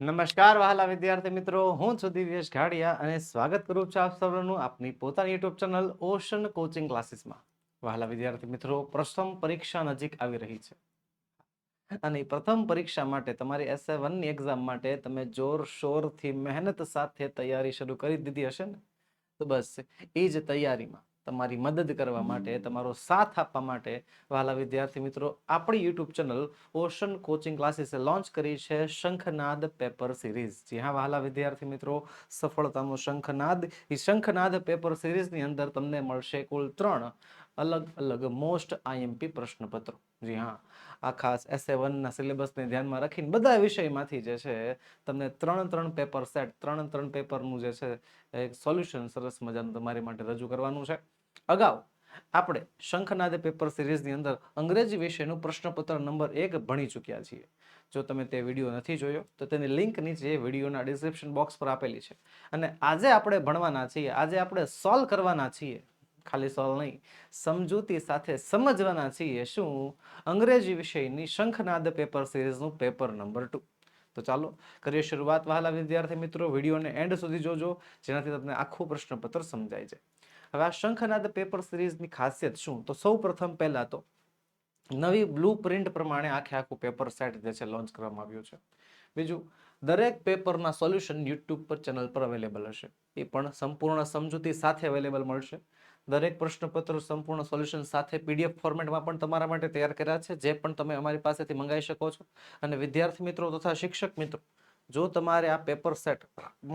નમસ્કાર વહાલા વિદ્યાર્થી મિત્રો, હું છું દિવ્યેશ ઘાડિયા અને સ્વાગત કરું છું આપ સૌનું આપની પોતાની યુટ્યુબ ચેનલ ઓશન કોચિંગ ક્લાસીસમાં. વહાલા વિદ્યાર્થી મિત્રો, પ્રથમ પરીક્ષા નજીક આવી રહી છે અને પ્રથમ પરીક્ષા માટે તમારી SA1 ની એક્ઝામ માટે તમે જોરશોરથી મહેનત સાથે તૈયારી શરૂ કરી દીધી હશે ને? તો બસ એ જ તૈયારીમાં તમારી મદદ કરવા માટે, તમારો સાથ આપવા માટે વહાલા વિદ્યાર્થી મિત્રો, આપણી યુટ્યુબ ચેનલ ઓશન કોચિંગ ક્લાસીસે લોન્ચ કરી છે શંખનાદ પેપર સિરીઝ. જી હા વહાલા વિદ્યાર્થી મિત્રો, સફળતાનો શંખનાદ. એ શંખનાદ પેપર સિરીઝની અંદર તમને મળશે કુલ 3 અલગ અલગ મોસ્ટ IMP પ્રશ્નપત્રો. જી હા, આ ખાસ SA1 ના સિલેબસને ધ્યાનમાં રાખીને બધા વિષયમાંથી જે છે તમને 3 પેપર સેટ, 3 પેપરનું જે છે એક સોલ્યુશન સરસ મજાનું તમારી માટે રજૂ કરવાનું છે. અગાઉ આપણે શંખનાદ પેપર સિરીઝની અંદર અંગ્રેજી વિષયનું પ્રશ્નપત્ર નંબર 1 ભણી ચૂક્યા છીએ. જો તમે તે વિડીયો નથી જોયો તો તેની લિંક નીચે વિડીયોના ડિસ્ક્રિપ્શન બોક્સ પર આપેલી છે. અને આજે આપણે ભણવાના છીએ, આજે આપણે સોલ્વ કરવાના છીએ, ખાલી સોલ્વ નહીં, સમજૂતી સાથે સમજવાના છીએ શું અંગ્રેજી વિષયની શંખનાદ પેપર સિરીઝનું પેપર નંબર 2. તો ચાલો કરીએ શરૂઆત વહાલા વિદ્યાર્થી મિત્રો. વિડીયોને એન્ડ સુધી જોજો, જેનાથી તમને આખું પ્રશ્નપત્ર સમજાય છે. હવે આ શંખનાદ પેપર સિરીઝની ખાસિયત શું? તો સૌ પ્રથમ પહેલા તો નવી બ્લુ પ્રિન્ટ પ્રમાણે આખું પેપર સેટ જે છે લોન્ચ કરવામાં આવ્યું છે. બીજું, દરેક પેપરના સોલ્યુશન યુટ્યુબ પર ચેનલ પર અવેલેબલ હશે. એ પણ સંપૂર્ણ સમજૂતી સાથે અવેલેબલ મળશે. દરેક પ્રશ્નપત્ર સંપૂર્ણ સોલ્યુશન સાથે PDF ફોર્મેટમાં પણ તમારા માટે તૈયાર કર્યા છે, જે પણ તમે અમારી પાસેથી મંગાવી શકો છો. અને વિદ્યાર્થી મિત્રો તથા શિક્ષક મિત્રો, જો તમારે આ પેપર સેટ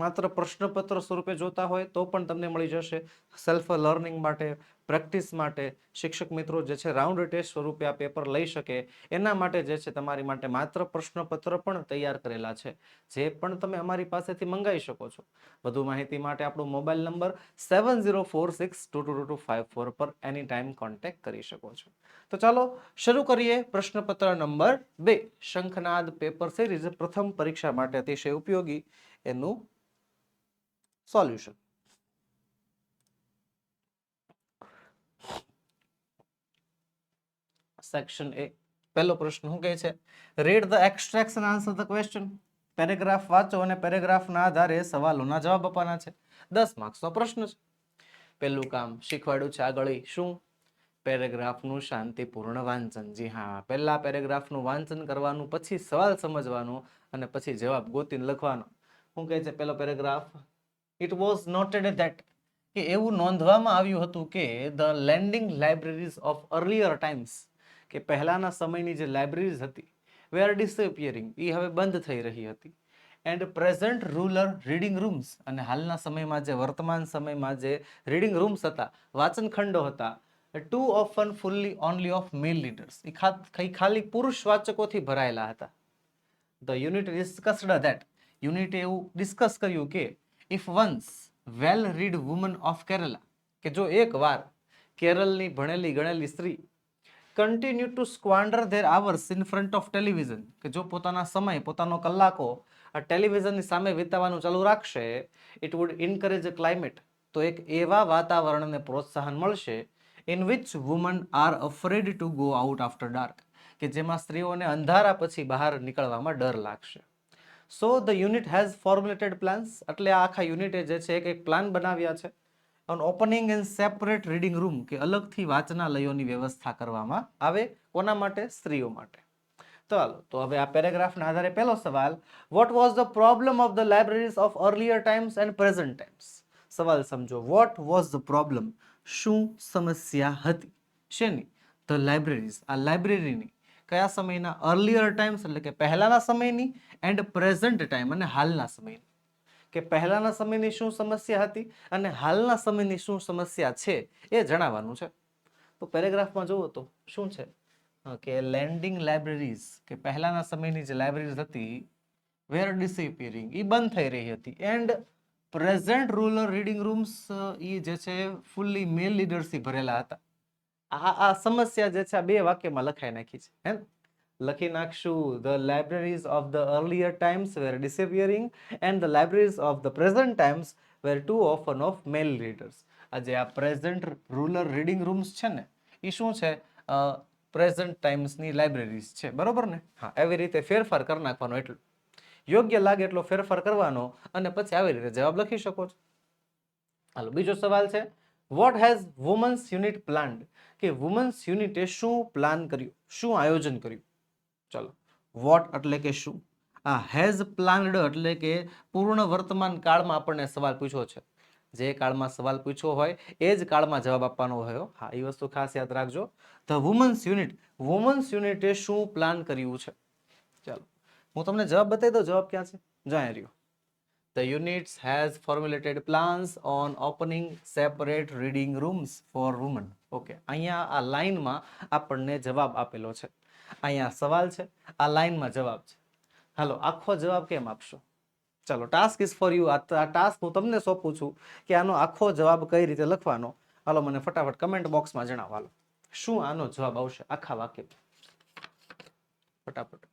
માત્ર પ્રશ્નપત્ર સ્વરૂપે જોતા હોય તો પણ તમને મળી જશે. સેલ્ફ લર્નિંગ માટે, પ્રેક્ટિસ માટે શિક્ષક મિત્રો જે છે રાઉન્ડ ટેસ્ટ સ્વરૂપે આ પેપર લઈ શકે એના માટે જે છે તમારી માટે માત્ર પ્રશ્નપત્ર પણ તૈયાર કરેલા છે, જે પણ તમે અમારી પાસેથી મંગાવી શકો છો. વધુ માહિતી માટે આપણો મોબાઈલ નંબર 7046222254 પર એની ટાઈમ કોન્ટેક્ટ કરી શકો છો. તો ચાલો શરૂ કરીએ પ્રશ્નપત્ર નંબર 2, શંખનાદ પેપર સિરીઝ પ્રથમ પરીક્ષા માટે અતિશય ઉપયોગી એનું સોલ્યુશન. સેક્શન A, પહેલો પ્રશ્ન શું કહે છે? Read the extracts and answer the question. Paragraph વાંચો અને પેરેગ્રાફના આધારે સવાલોના જવાબ આપવાના છે. 10 માર્ક્સનો પ્રશ્ન છે. પહેલું કામ શીખવાડ્યું છે આગળ શું? પેરેગ્રાફનું શાંતિપૂર્ણ વાંચન. જી હા, પહેલા પેરેગ્રાફનું વાંચન કરવાનું, પછી સવાલ સમજવાનો અને પછી જવાબ ગોતીને લખવાનો. શું કહે છે પહેલો paragraph? It was noted that, કે એવું નોંધવામાં આવ્યું હતું કે the landing libraries of earlier times, કે પહેલાના સમયની જે લાઇબ્રેરીઝ હતી, વેર ડિસઅપિયરિંગ, એ હવે બંધ થઈ રહી હતી. And present rural reading rooms, અને હાલના સમયમાં જે વર્તમાન સમયમાં જે રીડિંગ રૂમ્સ હતા, વાંચનખંડો હતા, too often fully only of male readers, એ ખાલી પુરુષ વાચકોથી ભરાયેલા હતા. ધ યુનિટ ડિસ્કસ્ડ ધેટ, યુનિટે એવું ડિસ્કસ કર્યું કે if once well read woman of Kerala, કે જો એક વાર કેરળની ભણેલી ગણેલી સ્ત્રી continue to squander their hours in front of television, કે જો પોતાનો સમય, પોતાનો કલાકો આ ટેલિવિઝનની સામે વિતાવવાનું ચાલુ રાખશે, it would encourage a climate, તો એક એવા વાતાવરણને પ્રોત્સાહન મળશે in which woman R afraid to go out after dark, કે જેમાં સ્ત્રીઓને અંધારા પછી બહાર નીકળવામાં ડર લાગશે. સો the unit has formulated plans, એટલે આ આખા યુનિટે જે છે એક પ્લાન બનાવ્યા છે. On opening and separate reading room, કે અલગથી વાંચનાલયોની વ્યવસ્થા કરવામાં આવે. કોના માટે? સ્ત્રીઓ માટે. ચાલો તો હવે આ પેરેગ્રાફના આધારે પહેલો સવાલ, what was the problem of the libraries of earlier times and present times. સવાલ સમજો. વોટ વોઝ ધ પ્રોબ્લેમ, શું સમસ્યા હતી? શેની? ધ લાઇબ્રેરીઝ, આ લાઇબ્રેરીની. કયા સમયના? અર્લિયર ટાઈમ્સ, એટલે કે પહેલાના સમયની, એન્ડ પ્રેઝન્ટ ટાઈમ, અને હાલના સમયની. કે પહેલાના સમયની શું સમસ્યા હતી અને હાલના સમયની શું સમસ્યા છે એ જણાવવાનું છે. તો પેરેગ્રાફમાં જુઓ તો શું છે કે લેન્ડિંગ લાઇબ્રેરીઝ, કે પહેલાના સમયની જે લાઇબ્રેરીઝ હતી, વેર ડિસઅપિયરિંગ, એ બંધ થઈ રહી હતી. And present rural reading rooms, એ જે છે ફુલ્લી મેલ લીડર્સથી ભરેલા હતા. આ સમસ્યા જે છે આ 2 વાક્યમાં લખાઈ નાખી છે, હે? લખી નાખશું, the libraries of the earlier times were disappearing and the libraries of the present times were too often of male readers. આજે આ પ્રેઝન્ટ રૂરલ રીડિંગ રૂમ્સ છે ને, એ શું છે? પ્રેઝન્ટ ટાઈમ્સની લાઇબ્રેરીઝ છે, બરોબર ને? હા, એવી રીતે ફેરફાર કરી નાખવાનો એટલું. યોગ્ય લાગે એટલો ફેરફાર કરવાનો અને પછી આવી રીતે જવાબ લખી શકો છો. હાલો, બીજો સવાલ છે, what has women's unit planned, કે વુમન્સ યુનિટે શું પ્લાન કર્યું, શું આયોજન કર્યું. ચલો, વોટ એટલે કે શું, આ હેઝ પ્લાન્ડ એટલે કે પૂર્ણ વર્તમાન કાળમાં આપણને સવાલ પૂછ્યો છે. જે કાળમાં સવાલ પૂછ્યો હોય એ જ કાળમાં જવાબ આપવાનો હોય. હા, એ વસ્તુ ખાસ યાદ રાખજો. ધ વુમન્સ યુનિટે શું પ્લાન કર્યું છે. ચાલો, હું તમને જવાબ બતાવી દઉં. જવાબ ક્યાં છે, જાણી રહ્યો. The units has formulated plans on opening separate reading rooms for women. Okay, અહીંયા આ લાઈનમાં આપણને જવાબ આપેલો છે. અહીંયા સવાલ છે, આ લાઈનમાં જવાબ છે. હાલો, આખો જવાબ કેમ આપશો. ચાલો, ટાસ્ક ઇઝ ફોર યુ. આ ટાસ્ક હું તમને સોંપું છું કે આનો આખો જવાબ કઈ રીતે લખવાનો. હાલો, મને ફટાફટ કમેન્ટ બોક્સમાં જણાવો. હાલો, શું આનો જવાબ આવશે આખા વાક્ય, ફટાફટ.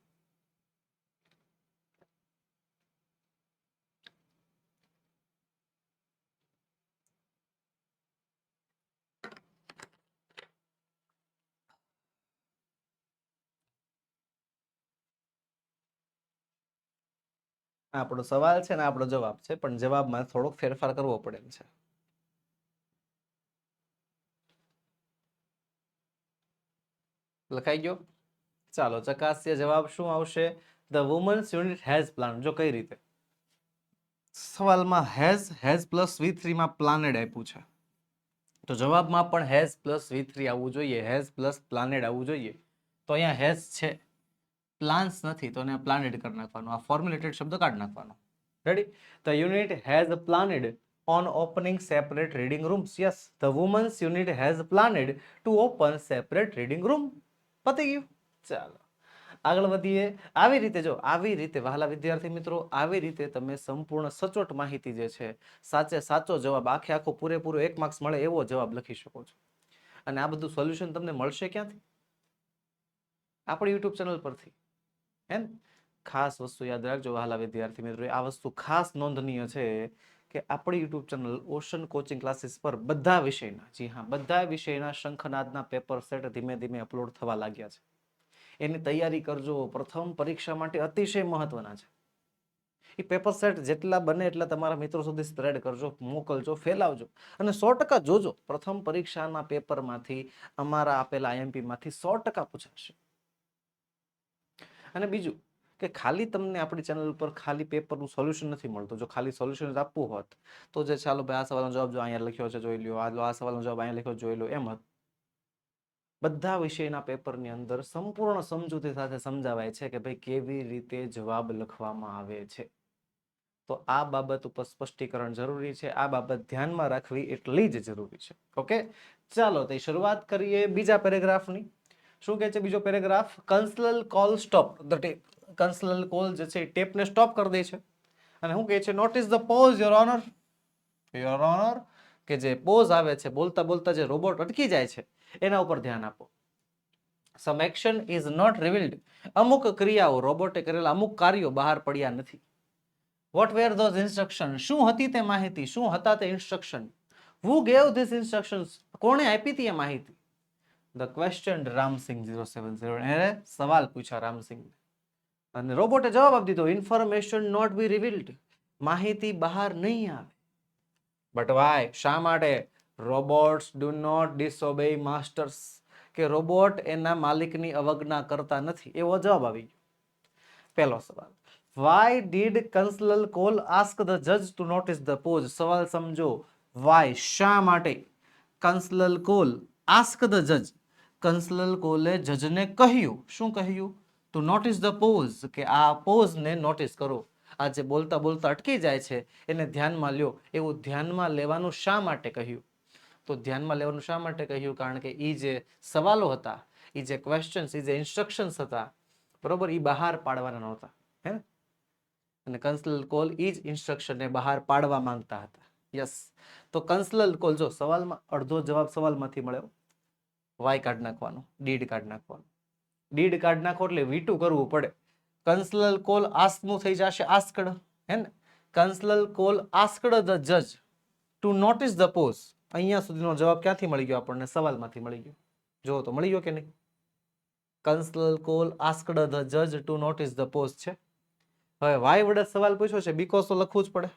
આપણો સવાલ છે ને આપણો જવાબ છે, પણ જવાબમાં થોડોક ફેરફાર કરવો પડે છે. લખાઈ ગયો. ચાલો ચકાસીએ જવાબ શું આવશે. The women's unit has plan. જો કઈ રીતે સવાલમાં હેઝ પ્લસ V3 માં પ્લાનેડ આપ્યું છે, તો જવાબમાં પણ હેઝ પ્લસ V3 આવવું જોઈએ, હેઝ પ્લસ પ્લાનેડ આવવું જોઈએ. તો અહીંયા હેઝ છે, પ્લાન્સ નથી, તો એને પ્લાનેડ કરી નાખવાનું. આ ફોર્મ્યુલેટેડ શબ્દ કાઢી નાખવાનો. Ready. The unit has planned on opening separate reading rooms. Yes, the women's unit has planned to open separate reading room. પતી ગયું. ચાલો આગળ વધીએ. આવી રીતે જો, આવી રીતે વહાલા વિદ્યાર્થી મિત્રો, આવી રીતે તમે સંપૂર્ણ સચોટ માહિતી જે છે, સાચો જવાબ, આખો પૂરેપૂરો 1 માર્ક્સ મળે એવો જવાબ લખી શકો છો. અને આ બધું સોલ્યુશન તમને મળશે ક્યાંથી, આપણી યુટ્યુબ ચેનલ પરથી. હે ને? ખાસ વસ્તુ યાદ રાખજો વહાલા વિદ્યાર્થી મિત્રો, આ વસ્તુ ખાસ નોંધનીય છે કે આપણી YouTube channel Ocean coaching classes પર બધા વિષયના, જી હા, બધા વિષયના શંખનાદના પેપર સેટ ધીમે ધીમે અપલોડ થવા લાગ્યા છે. એની તૈયારી કરજો, પ્રથમ પરીક્ષા માટે અતિશય મહત્વના છે. એ પેપર સેટ જેટલા બને એટલા તમારા મિત્રો સુધી સ્પ્રેડ કરજો, મોકલજો, ફેલાવજો. અને 100% જોજો, પ્રથમ પરીક્ષાના પેપરમાંથી, અમારા આપેલા IMP માંથી 100% પૂછાશે. અને બીજું કે ખાલી તમને આપણી ચેનલ પર ખાલી પેપરનું સોલ્યુશન નથી મળતું. જો ખાલી સોલ્યુશન આપવું હોત તો જે ચાલો ભાઈ આ સવાલનો જવાબ જો અહીંયા લખ્યો છે જોઈ લ્યો, આ સવાલનો જવાબ અહીંયા લખ્યો જોઈ લો, એમ હોત. બધા વિષયના પેપરની અંદર સંપૂર્ણ સમજૂતી સાથે સમજાવાય છે કે ભાઈ કેવી રીતે જવાબ લખવામાં આવે છે. તો આ બાબત ઉપર સ્પષ્ટીકરણ જરૂરી છે, આ બાબત ધ્યાનમાં રાખવી એટલી જ જરૂરી છે. ઓકે, ચાલો તો શરૂઆત કરીએ બીજા પેરેગ્રાફની. શું કહે છે બીજો paragraph? Counsel call stop the tape. Counsel call જે છે ટેપને સ્ટોપ કરી દે છે. અને શું કહે છે? Notice the pause your honour. Your honour, કે જે પોઝ આવે છે, બોલતા બોલતા જે રોબોટ અટકી જાય છે, એના ઉપર ધ્યાન આપો. Some action is not revealed. અમુક ક્રિયાઓ, રોબોટે કરેલા અમુક કાર્યો બહાર પડ્યા નથી. What were those instruction. શું હતી તે માહિતી, શું હતા તે instruction. Who gave this instructions. કોણે આપી હતી એ માહિતી. The question Ramsingh 070. એને સવાલ પૂછ્યા રામસિંહ, અને રોબોટે જવાબ આપી દીધો, ઇન્ફોર્મેશન નોટ બી રિવીલ્ડ. માહિતી બહાર નહીં આવે. બટ વાય, શા માટે? Robots do not disobey masters. કે રોબોટ એના માલિકની અવગણના કરતા નથી, એવો જવાબ આવી ગયો. પહેલો સવાલ, why did counsel call ask the જજ ટુ નોટિસ ધ પોઝ. સવાલ સમજો. વાય, શા માટે? કન્સલલ કોલ આસ્ક ધ જજ. કન્સલલ કોલે જજને કહ્યું. શું કહ્યું? ટુ નોટિસ ધ પોઝ, કે આ પોઝને નોટિસ કરો. આ જે બોલતા બોલતા અટકી જાય છે એને ધ્યાનમાં લ્યો. એવું ધ્યાનમાં લેવાનું શા માટે કહ્યું? તો ધ્યાનમાં લેવાનું શા માટે કહ્યું? કારણ કે એ જે સવાલો હતા, એ જે ક્વેશ્ચન્સ, એ જે ઇન્સ્ટ્રક્શન્સ હતા, બરોબર, એ બહાર પાડવાના નહોતા. હે, અને કન્સલલ કોલ એ જ ઇન્સ્ટ્રક્શનને બહાર પાડવા માંગતા હતા. યસ. તો કન્સલલ કોલ, જો સવાલમાં અડધો જવાબ સવાલમાંથી મળ્યો, વાય કાઢ નાખવાનો, ડીડ કાઢ નાખવાનો. ડીડ કાઢ નાખો એટલે V2 કરવું પડે. કન્સલલ કોલ આસ્કનું થઈ જશે આસ્કડ. હે ને? કન્સલલ કોલ આસ્કડ ધ જજ ટુ નોટિસ ધ પોઝ. અહીંયા સુધીનો જવાબ ક્યાંથી મળી ગયો આપણને? સવાલમાંથી મળી ગયો. જો તો મળી ગયો કે નહીં? કન્સલલ કોલ આસ્કડ ધ જજ ટુ નોટિસ ધ પોઝ છે. હવે વાય વડે સવાલ પૂછ્યો છે, બીકોઝ તો લખવું જ પડે.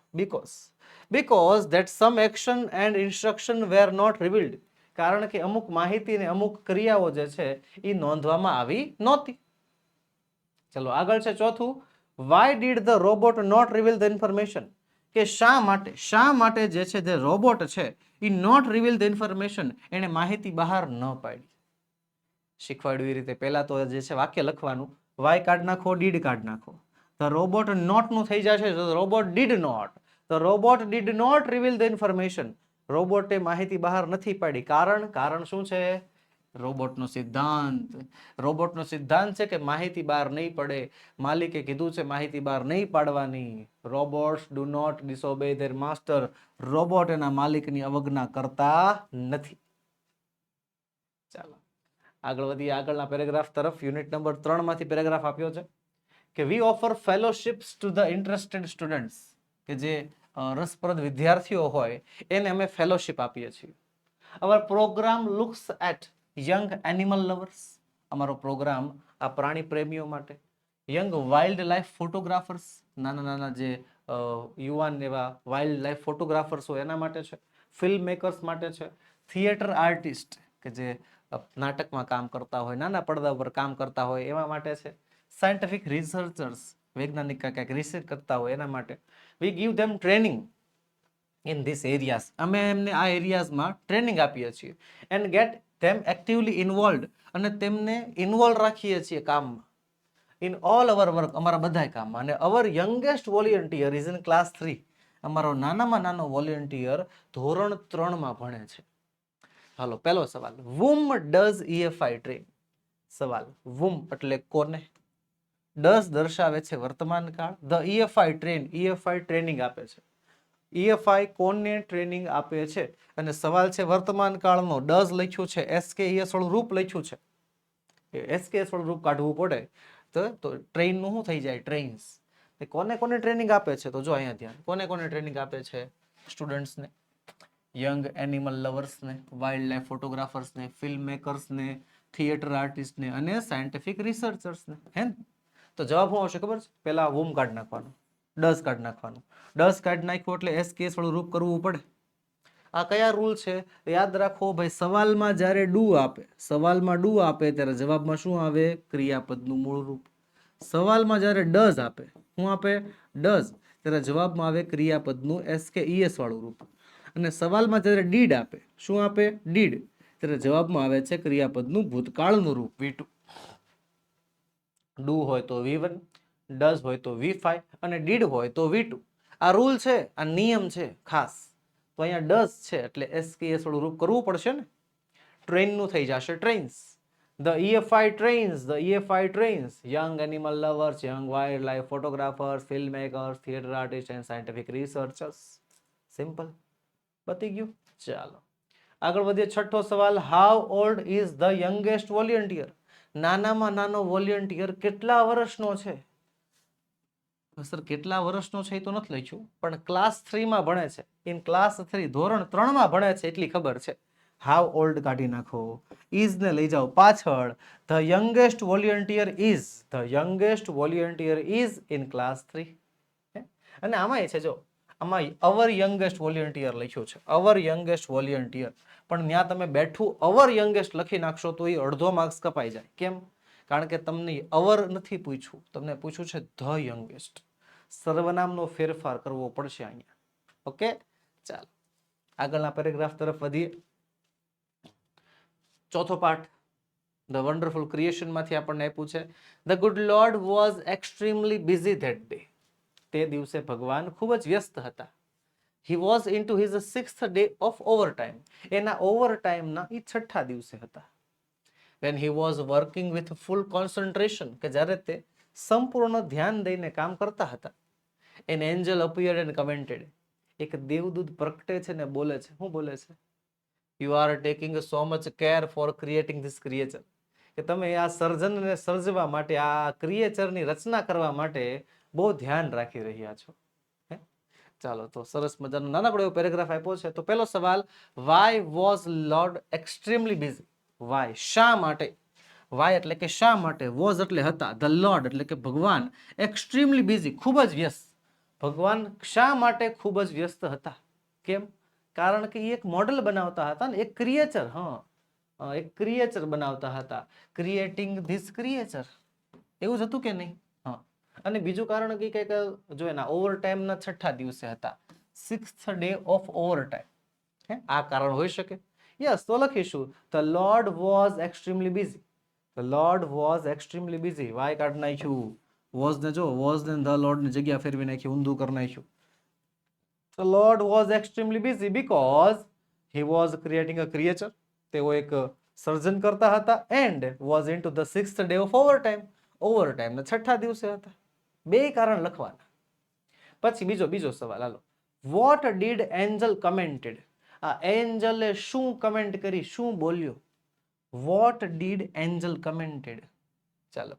Because that some action and instruction were not revealed. કારણ કે અમુક માહિતી ને અમુક ક્રિયાઓ જે છે એ નોંધવામાં આવી નહોતી. ચલો આગળ છે ચોથું, why did the robot not reveal the information. કે શા માટે જે છે જે રોબોટ છે એ નોટ રિવીલ ધ ઇન્ફોર્મેશન, એને માહિતી બહાર ન પાડી. શીખવાડ્યું એ રીતે પહેલા તો જે છે વાક્ય લખવાનું, વાય કાઢ નાખો, ડીડ કાઢ નાખો. ધ રોબોટ નોટ નું થઈ જશે, robot did not. The robot did not reveal the information. રોબોટે માહિતી બહાર નથી પાડી. કારણ શું છે? રોબોટનો સિદ્ધાંત. રોબોટનો સિદ્ધાંત છે કે માહિતી બહાર નહીં પડે. માલિકે કીધું છે માહિતી બહાર નહીં પાડવાની. Robots do not disobey their master. Robot એના માલિકની અવજ્ઞા કરતા નથી. ચાલો આગળ વધીએ આગળના પેરેગ્રાફ તરફ. યુનિટ નંબર 3 માંથી પેરેગ્રાફ આપ્યો છે કે we offer fellowships to the interested students. કે જે રસપ્રદ વિદ્યાર્થીઓ હોય એને અમે ફેલોશિપ આપીએ છીએ. Our program looks at young animal lovers. અમારો પ્રોગ્રામ આ પ્રાણી પ્રેમીઓ માટે, યંગ વાઇલ્ડ લાઈફ ફોટોગ્રાફર્સ, નાના જે યુવાન એવા વાઇલ્ડ લાઈફ ફોટોગ્રાફર્સ હોય એના માટે છે, ફિલ્મ મેકર્સ માટે છે, થિયેટર આર્ટિસ્ટ કે જે નાટકમાં કામ કરતા હોય, નાના પડદા ઉપર કામ કરતા હોય એવા માટે છે, સાયન્ટિફિક રિસર્ચર્સ વૈજ્ઞાનિક કંઈક રિસર્ચ કરતા હોય એના માટે. We give them training in this areas. અમે એમને આ એરિયાઝમાં ટ્રેનિંગ આપીએ છીએ. And gate them actively involved. અને તેમને ઇન્વોલ્વ રાખીએ છીએ કામમાં. ઇન ઓલ અવર વર્ક, અમારા બધા કામમાં. અને our youngest volunteer is in class 3. અમારો નાનામાં નાનો વોલેન્ટિયર ધોરણ 3 માં ભણે છે. હાલો પહેલો સવાલ, whom does EFI train? સવાલ whom એટલે કોને, does દર્શાવે છે વર્તમાન કાળ, the EFI train EFI training આપે છે. EFI કોને ટ્રેનિંગ આપે છે? અને સવાલ છે વર્તમાન કાળનો, does લખ્યું છે, SKES વાળું રૂપ લખ્યું છે. SKS વાળું રૂપ કાઢવું પડે તો ટ્રેન નું શું થઈ જાય? ટ્રેન્સ. કોને ટ્રેનિંગ આપે છે? તો જો અહીંયા ધ્યાન, કોને ટ્રેનિંગ આપે છે? સ્ટુડન્ટ્સને, યંગ એનિમલ લવર્સને, વાઇલ્ડ લાઈફ ફોટોગ્રાફર્સને, ફિલ્મ મેકર્સને, થિયેટર આર્ટિસ્ટને અને સાયન્ટિફિક રિસર્ચર્સને. હે ને? તો જવાબ શું આવશે ખબર છે? પહેલા વોમ કાઢી નાખવાનું, ડસ કાઢી નાખવાનું. ડસ કાઢી નાખ્યું એટલે એસકેએસ વાળું રૂપ કરવું પડે. આ કયા રૂલ છે યાદ રાખો ભાઈ. સવાલમાં જ્યારે ડુ આપે, ત્યારે જવાબમાં શું આવે? ક્રિયાપદનું મૂળ રૂપ. સવાલમાં જ્યારે ડઝ આપે, શું આપે? ડઝ, ત્યારે જવાબમાં આવે ક્રિયાપદનું એસકેઈએસ વાળું રૂપ. અને સવાલમાં જ્યારે ડીડ આપે, શું આપે? ડીડ, ત્યારે જવાબમાં આવે છે ક્રિયાપદનું ભૂતકાળનું રૂપ V2. ડુ હોય તો V1, ડઝ હોય તો V5 અને ડીડ હોય તો V2. આ રૂલ છે, આ નિયમ છે ખાસ. તો અહીંયા ડઝ છે એટલે એસકેએસ વાળું રૂપ કરવું પડશે ને. ટ્રેન નું થઈ જશે trains. The EFI trains young animal lovers, young wildlife photographers, filmmakers, theater artists and scientific researchers. Simple, પતી ગયું. ચાલો આગળ વધીએ. છઠ્ઠો સવાલ, how old is the youngest volunteer? નાનામાં નાનો વોલેન્ટિયર કેટલા વર્ષનો છે? સર કેટલા વર્ષનો છે એ તો નથી લખ્યું, પણ ક્લાસ 3 માં ભણે છે. ઇન ક્લાસ 3, ધોરણ 3 માં ભણે છે એટલી ખબર છે. હાઉ ઓલ્ડ કાઢી નાખો, ઇઝ ને લઈ જાઓ પાછળ. The youngest volunteer is in class 3. અને આમાં છે જો, આમાં અવર યંગેસ્ટ વોલેન્ટિયર લખ્યું છે, અવર યંગેસ્ટ વોલેન્ટિયર. પણ ત્યાં તમે બેઠું અવર યંગેસ્ટ લખી નાખશો તો એ અડધો માર્ક્સ કપાઈ જાય. કેમ? કારણ કે તમને અવર નથી પૂછ્યું, તમને પૂછ્યું છે ધ યંગેસ્ટ. સર્વનામનો ફેરફાર કરવો પડશે અહીંયા. ઓકે, ચાલો આગળના પેરેગ્રાફ તરફ વધીએ. ચોથો પાઠ, ધ વન્ડરફુલ ક્રિએશન માંથી આપણને આપ્યું છે, the good lord was extremely busy that day. તે દિવસે ભગવાન ખૂબ જ વ્યસ્ત હતા. He was into his 6th day of overtime. એના ઓવરટાઈમના એ 6થા દિવસે હતા. when he was working with full concentration, કે જ્યારે તે સંપૂર્ણ ધ્યાન દઈને કામ કરતા હતા. an angel appeared and commented. એક દેવદૂત પ્રગટે છે ને બોલે છે. શું બોલે છે? you are taking so much care for creating this creature. કે તમે આ સર્જનને સર્જવા માટે, આ ક્રિએચરની રચના કરવા માટે બહુ ધ્યાન રાખી રહ્યા છો. ચાલો તો સરસ મજાનો નાનકડો એવો પેરેગ્રાફ આપ્યો છે. તો પહેલો સવાલ, why was Lord extremely busy? Why, શા માટે? વાય એટલે કે શા માટે, વોઝ એટલે હતા, ધ લોર્ડ એટલે કે ભગવાન એક્સ્ટ્રીમલી બિઝી ખૂબ જ વ્યસ્ત. ભગવાન શા માટે ખૂબ જ વ્યસ્ત હતા? કેમ? કારણ કે એ એક મોડલ બનાવતા હતા ને, એક ક્રિએચર, એક ક્રિએચર બનાવતા હતા, ક્રિએટિંગ ધીસ ક્રિએચર, એવું જ હતું કે નહીં? હા. અને બીજું કારણ કે કંઈક જો એના ઓવર ટાઈમના 6થા દિવસે હતા, 6th day of over time. આ કારણ હોઈ શકે. યસ, તો લખીશું the lord was extremely busy. The lord was extremely busy. Why કાઢ નાખ્યું, વોઝ ને જો વોઝ ને ધ લોર્ડ ની જગ્યા ફેરવી નાખી, ઊંધું કરી નાખ્યું. The Lord was extremely busy because he was creating a creature. તેઓ એક સર્જન કરતા હતા and was into the 6th day of overtime. Overtime ના 6થા દિવસે હતા. બે કારણ લખવાના. પછી બીજો સવાલ હાલો. What did angel commented? આ એન્જલે શું કમેન્ટ કરી, શું બોલ્યો? What did angel commented? ચાલો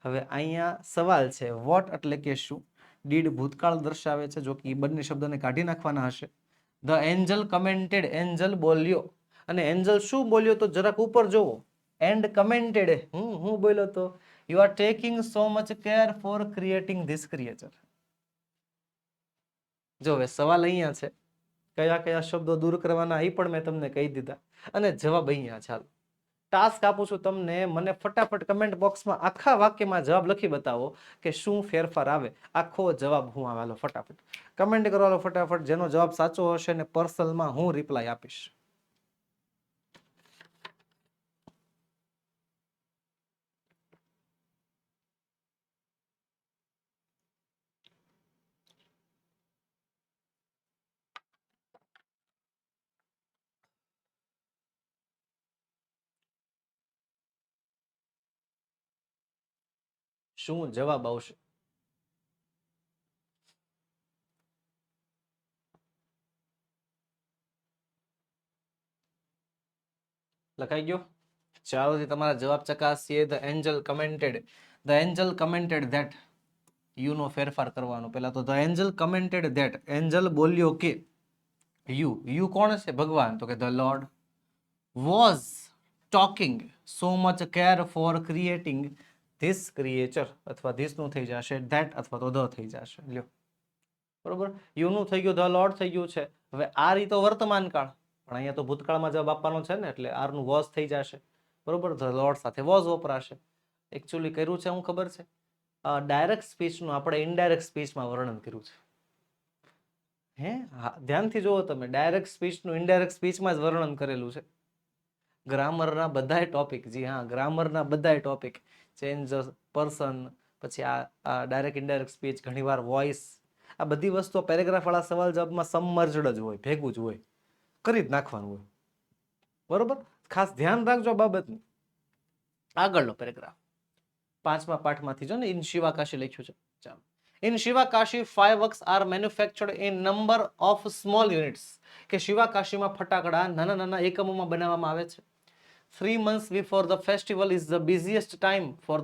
હવે અહીંયા સવાલ છે, વોટ એટલે કે શું, ડીડ ભૂતકાળ દર્શાવે છે, જો કે એ બંને શબ્દને કાઢી નાખવાના હશે. ધ એન્જલ કમેન્ટેડ, એન્જલ બોલ્યો, અને એન્જલ શું બોલ્યો તો જરાક ઉપર જોવો. એન્ડ કમેન્ટેડ, હું બોલ્યો તો you are taking so much care for creating this creature. જો હવે સવાલ અહીંયા છે, કયા કયા શબ્દો દૂર કરવાના એ પણ મેં તમને કહી દીધા, અને જવાબ અહીંયા. ચાલો ટાસ્ક આપું છું તમને, મને ફટાફટ કમેન્ટ બોક્સમાં આખા વાક્યમાં જવાબ લખી બતાવો કે શું ફેરફાર આવે. આખો જવાબ હું આવેલો ફટાફટ કમેન્ટ કરવાનો, ફટાફટ. જેનો જવાબ સાચો હશે ને પર્સનલમાં હું રિપ્લાય આપીશ. શું જવાબ આવશે? લખાઈ ગયો? ચાલો તમારા જવાબ ચકાસીએ. The Angel commented, the Angel commented that. You know ફેરફાર કરવાનો. પહેલા તો the Angel commented that, Angel બોલ્યો કે, યુ કોણ છે? ભગવાન. તો કે the lord was talking so much care for creating this creature, અથવા ધીસ નું થઈ જશે ધેટ, અથવા તો ધ થઈ જશે. લ્યો બરોબર, યુ નું થઈ ગયું, ધ લોર્ડ થઈ ગયું છે. હવે આર ઈ તો વર્તમાન કાળ, પણ અહીંયા તો ભૂતકાળમાં જવાબ આપવાનો છે ને, એટલે આર નું વોઝ થઈ જશે. બરોબર, ધ લોર્ડ સાથે વોઝ વપરાશે. એકચ્યુઅલી કર્યું છે હું ખબર છે, ડાયરેક્ટ સ્પીચનું આપણે ઇનડાયરેક્ટ સ્પીચમાં વર્ણન કર્યું છે. હા, ધ્યાનથી જુઓ તમે, ડાયરેક્ટ સ્પીચનું ઇનડાયરેક્ટ સ્પીચમાં જ વર્ણન કરેલું છે. ગ્રામરના બધાય ટોપિક, જી હા, ગ્રામરના બધાય ટોપિક, ચેન્જ પર્સન, પછી આ ડાયરેક્ટ ઇનડાયરેક્ટ સ્પીચ, ઘણીવાર વોઇસ, આ બધી વસ્તુઓ પેરેગ્રાફ વાળા સવાલ જવાબમાં સબમર્જડ જ હોય, ભેગું જ હોય, કરી જ નાખવાનું હોય. બરોબર, ખાસ ધ્યાન રાખજો આ બાબતનું. આગળનો પેરેગ્રાફ 5મા પાઠમાંથી જો ને, ઇન શિવાકાશી લખ્યું છે. ચાલો. In Sivakasi fireworks are manufactured in number of small units. કે શિવાકાશીમાં ફટાકડા નાના નાના એકમોમાં બનાવવામાં આવે છે. 3 months before the festival is the busiest time for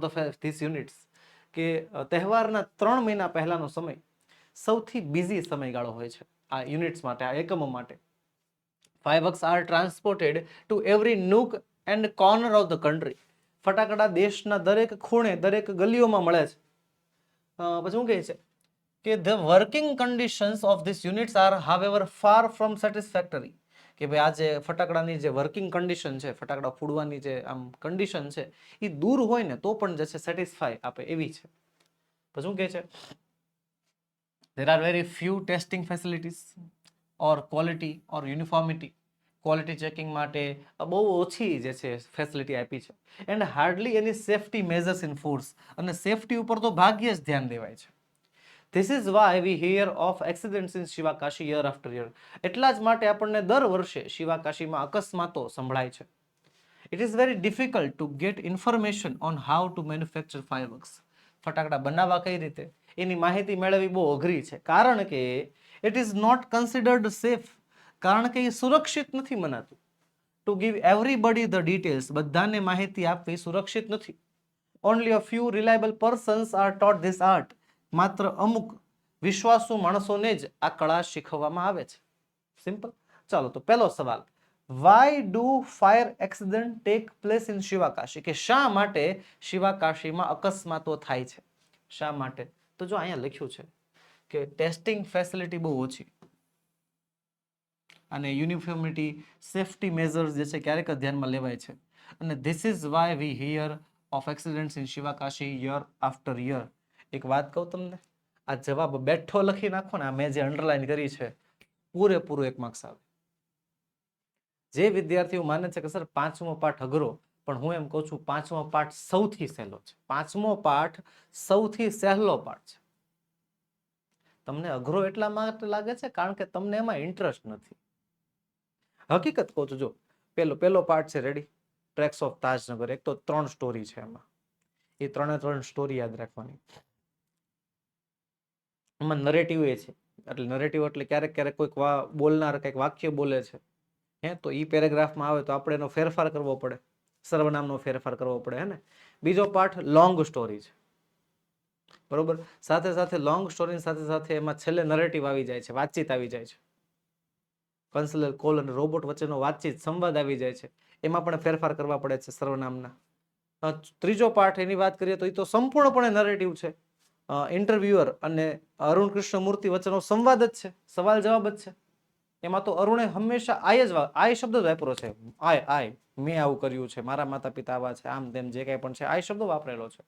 these units. કે તહેવારના 3 મહિના પહેલાનો સમય સૌથી બિઝી સમયગાળો હોય છે આ યુનિટ્સ માટે, આ એકમો માટે. Fireworks are transported to every nook and corner of the country. ફટાકડા દેશના દરેક ખૂણે, દરેક ગલીઓમાં મળે છે. પછી શું કહે છે કે the working conditions of these units are however far from satisfactory. કે ભાઈ આ જે ફટાકડાની જે વર્કિંગ કન્ડિશન છે, ફટાકડા ફૂડવાની જે આમ કન્ડિશન છે, એ દૂર હોય ને તો પણ જે છે સેટિસ્ફાય આપે એવી છે. પછી શું કહે છે, there are very few testing facilities or quality or uniformity. Quality checking માટે બહુ ઓછી જે છે ફેસિલિટી આપી છે. And hardly any safety measures in force, અને સેફટી ઉપર તો ભાગ્યે જ ધ્યાન દેવાય છે. This is why we hear of accidents in Sivakasi year after year. એટલા જ માટે આપણને દર વર્ષે શિવાકાશીમાં અકસ્માતો સંભળાય છે. It is very difficult to get information on how to manufacture fireworks. ફટાકડા બનાવવા કઈ રીતે, એની માહિતી મેળવવી બહુ અઘરી છે, કારણ કે it is not considered safe. કારણ કે એ સુરક્ષિત નથી મનાતું. To give everybody the details, બધાને માહિતી આપવી સુરક્ષિત નથી. Only a few reliable persons are taught this art. માત્ર અમુક વિશ્વાસુ માણસોને જ આ કળા શીખવવામાં આવે છે. સિમ્પલ. ચાલો તો પહેલો સવાલ, why do fire accident take place in Sivakasi, કે શા માટે શિવાકાશીમાં અકસ્માતો થાય છે, શા માટે? તો જો અહીંયા લખ્યું છે કે ટેસ્ટિંગ ફેસિલિટી બહુ ઓછી અને યુનિફોર્મિટી સેફટી મેઝર્સ જે છે ક્યારેક જ ધ્યાનમાં લેવાય છે, અને this is why we here of accidents in Sivakasi year after year. એક વાત કહું તમને, આ જવાબ બેઠો લખી નાખો ને, આ મેં જે અંડરલાઈન કરી છે, પૂરેપૂરું 1 માર્ક્સ આવે. જે વિદ્યાર્થીઓ માને છે કે સર 5મો પાઠ અઘરો, પણ હું એમ કહું છું 5મો પાઠ સૌથી સહેલો છે. 5મો પાઠ સૌથી સહેલો પાઠ છે. તમને અઘરો એટલા માટે લાગે છે કારણ કે તમને એમાં ઇન્ટરેસ્ટ નથી. હકીકત કહું છું, જો પેલો પાર્ટ છે, રેડી, ટ્રેક્સ ઓફ તાજનગર, એક તો 3 સ્ટોરી છે એમાં, એ 3 સ્ટોરી યાદ રાખવાની. એમાં નરેટિવ એ છે, એટલે નરેટિવ એટલે ક્યારેક ક્યારેક કોઈક બોલનાર કંઈક વાક્ય બોલે છે, તો ઈ પેરેગ્રાફમાં આવે તો આપણે એનો ફેરફાર કરવો પડે, સર્વનામનો ફેરફાર કરવો પડે, હે ને. બીજો પાર્ટ લોંગ સ્ટોરી છે, બરોબર. સાથે સાથે લોંગ સ્ટોરી સાથે સાથે એમાં છેલ્લે નરેટિવ આવી જાય છે, વાતચીત આવી જાય છે, કન્સલર કોલ અને રોબોટ વચ્ચેનો વાતચીત સંવાદ આવી જાય છે, એમાં પણ ફેરફાર કરવા પડે છે સર્વનામના. ત્રીજો પાર્ટ એની વાત કરીએ તો એ તો સંપૂર્ણપણે નરેટિવ છે, ઇન્ટરવ્યુઅર અને અરુણ કૃષ્ણમૂર્તિ વચ્ચેનો સંવાદ જ છે, સવાલ જવાબ જ છે. એમાં તો અરુણે હંમેશા આઈ શબ્દ જ વાપર્યો છે, આઈ મેં આવું કર્યું છે, મારા માતા પિતા આવા છે, આમ તેમ જે કંઈ પણ છે, આઈ શબ્દ વાપરેલો છે.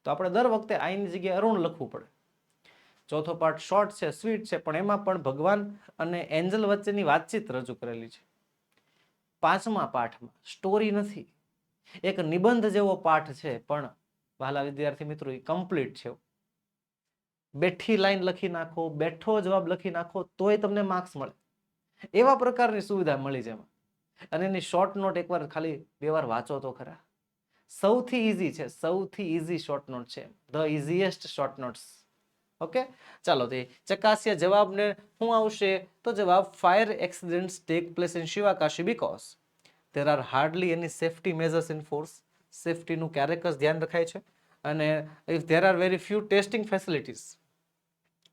તો આપણે દર વખતે આઈની જગ્યાએ અરુણ લખવું પડે. ચોથો પાર્ટ શોર્ટ છે, સ્વીટ છે, પણ એમાં પણ ભગવાન અને એન્જલ વચ્ચેની વાતચીત રજૂ કરેલી છે. 5મા પાઠમાં સ્ટોરી નથી, એક નિબંધ જેવો પાઠ છે, પણ વહાલા વિદ્યાર્થી મિત્રો એ કમ્પ્લીટ છે. બેઠી લાઈન લખી નાખો, બેઠો જવાબ લખી નાખો તોય તમને માર્ક્સ મળે, એવા પ્રકારની સુવિધા મળી છે એમાં. અને એની શોર્ટ નોટ એકવાર ખાલી 2 વાર વાંચો તો ખરા. સૌથી ઈઝી છે, સૌથી ઈઝી શોર્ટ નોટ છે, the easiest short notes. Okay, ચાલો તે ચકાસીએ જવાબને. શું આવશે? તો જવાબ fire accidents take place in Sivakasi because there are hardly any safety measures in force. સેફટીનું ક્યારેક જ ધ્યાન રખાય છે, અને if there are very few testing facilities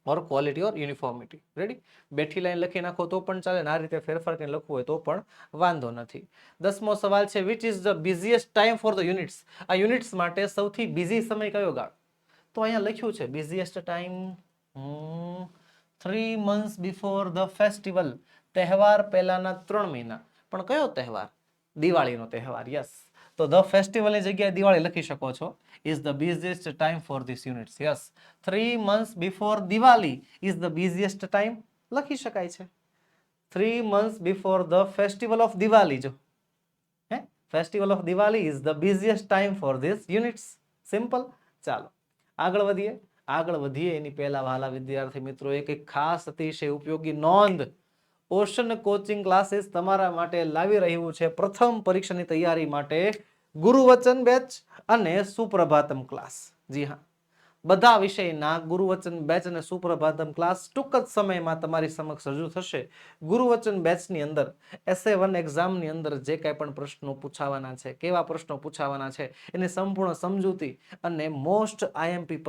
or quality or uniformity. Ready, બેઠી લાઈન લખી નાખો તો પણ ચાલે, આ રીતે ફેરફાર કરીને લખવું હોય તો પણ વાંધો નથી. 10મો સવાલ છે, which is the busiest time for the units. આ યુનિટ્સ માટે સૌથી બિઝી સમય કયો ગાળો? તો અહીંયા લખ્યું છે busiest time 3 months before the festival. તહેવાર પહેલાના 3 મહિના. પણ કયો તહેવાર? દિવાળીનો તહેવાર. યસ, તો ધ ફેસ્ટિવલની જગ્યાએ દિવાળી લખી શકો છો. is the busiest time for this units. yes, 3 months before Diwali is the busiest time લખી શકાય છે. 3 months before the festival of Diwali, જો festival of Diwali is the busiest time for this units. Simple. ચાલો આગળ વધીએ એની પહેલા વહાલા વિદ્યાર્થી મિત્રો એક ખાસ અતિશય ઉપયોગી નોંધ. ઓશન કોચિંગ ક્લાસીસ તમારા માટે લાવી રહ્યું છે પ્રથમ પરીક્ષાની તૈયારી માટે ગુરુવચન બેચ અને સુપ્રભાતમ ક્લાસ. જી હા, બધા વિષયના ગુરુવચન બેચ અને સુપ્રભાતમ ક્લાસ ટૂંક જ સમયમાં તમારી સમક્ષ રજૂ થશે. ગુરુવચન બેચની અંદર SA1 એક્ઝામની અંદર જે કાંઈ પણ પ્રશ્નો પૂછાવાના છે, કેવા પ્રશ્નો પૂછાવાના છે, એની સંપૂર્ણ સમજૂતી અને મોસ્ટ આઈએમપી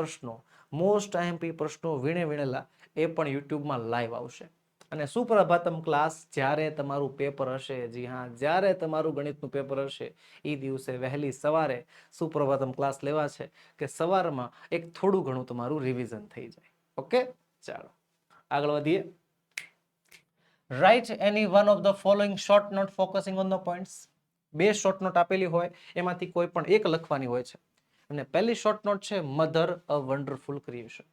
પ્રશ્નો વીણે વીણેલા એ પણ યુટ્યુબમાં લાઈવ આવશે. અને સુપ્રભાતમ ક્લાસ જ્યારે તમારું પેપર હશે, જી હા, જ્યારે તમારું ગણિતનું પેપર હશે એ દિવસે વહેલી સવારે સુપ્રભાતમ ક્લાસ લેવા છે કે સવારમાં એક થોડું ઘણું તમારું રિવિઝન થઈ જાય. ઓકે, ચાલો આગળ વધીએ. Write any one of the following short note focusing on the points. 2 short note આપેલી હોય, એમાંથી કોઈ પણ એક લખવાની હોય છે. અને પહેલી શોર્ટ નોટ છે મધર અ વન્ડરફુલ ક્રિએશન.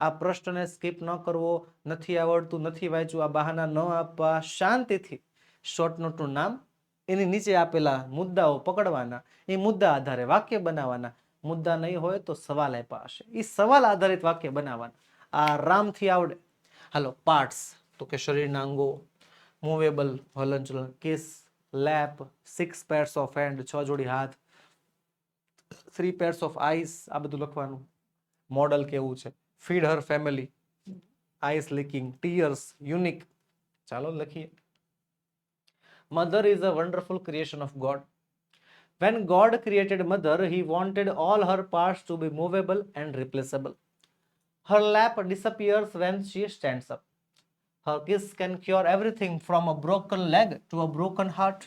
આ પ્રશ્નને સ્કીપ ન કરવો, નથી આવડતું, નથી વાંચ્યું, આ બહાના ન આપવા, શાંતિથી શોર્ટ નોટનું નામ, એની નીચે આપેલા મુદ્દાઓ પકડવાના, એ મુદ્દા આધારે વાક્ય બનાવવાના. મુદ્દા નહીં હોય તો સવાલ આપ્યા હશે, એ સવાલ આધારિત વાક્ય બનાવવાના. આરામથી આવડે. હાલો, પાર્ટ્સ તો કે શરીરના અંગો, મૂવેબલ હલનચલન, kiss, lap, 6 pairs of hand 6 જોડી હાથ, 3 pairs of eyes, આ બધું લખવાનું. મોડલ કેવું છે, feed her family, eyes leaking, tears, unique. ચાલો લખીએ. Mother is a wonderful creation of God. When God created mother, he wanted all her parts to be movable and replaceable. Her lap disappears when she stands up. Her kiss can cure everything from a broken leg to a broken heart.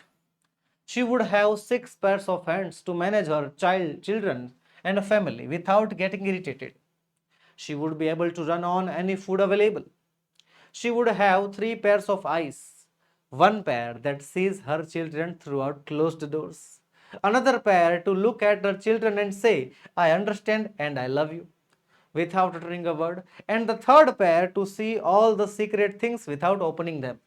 She would have 6 pairs of hands to manage her children and a family without getting irritated. She would be able to run on any food available. She would have 3 pairs of eyes, one pair that sees her children throughout closed doors, another pair to look at her children and say, I understand and I love you, without uttering a word, and the third pair to see all the secret things without opening them.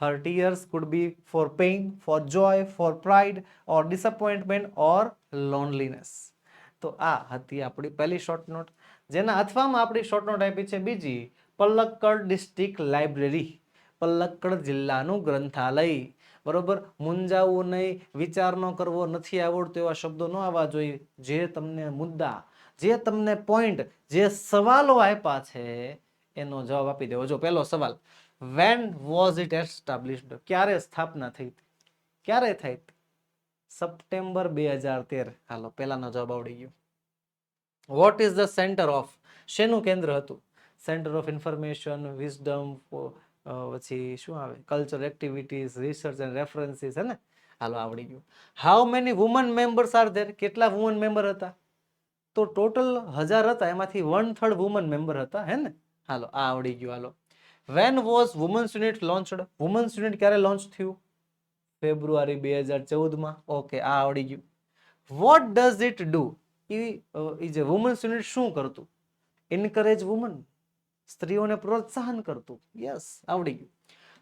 Her tears could be for pain, for joy, for pride, or disappointment, or loneliness. તો આ હતી આપણી પહેલી short note, જેના અથવામાં આપણી short note આપી છે બીજી, પલક્કડ ડિસ્ટ્રિક્ટ લાઇબ્રેરી, પલક્કડ જિલ્લાનું ગ્રંથાલય. બરોબર, મૂંઝાવું નહીં, વિચાર ન કરવો, નથી આવડતું એવા શબ્દો ન આવવા જોઈએ. જે તમને મુદ્દા, જે તમને પોઈન્ટ, જે સવાલો આપ્યા છે એનો જવાબ આપી દેવો. જો પહેલો સવાલ, when was it established? ક્યારે સ્થાપના થઈ હતી? ક્યારે થઈ હતી? સપ્ટેમ્બર 2013. હાલો, પહેલાનો જવાબ આવડી ગયો. Vote is the centre of? શેનું કેન્દ્ર હતું? સેન્ટર ઓફ ઇન્ફોર્મેશન, વિઝડમ, પછી શું આવે, culture activities, research and references, હે ને? હાલો, આવડી ગયું. How many woman members are there? કેટલા વુમન મેમ્બર હતા? તો ટોટલ 1000 હતા, એમાંથી 1/3 વુમન મેમ્બર હતા, હે ને? હાલો, આ આવડી ગયું. હાલો, when was women's unit launched? women's unit ક્યારે લોન્ચ થયું? ફેબ્રુઆરી 2014 માં. ઓકે, આ આવડી ગયું. what does it do? એ જે women's unit શું કરતું? encourage women, સ્ત્રીઓને પ્રોત્સાહન કરતું. યસ, આવડી ગયું.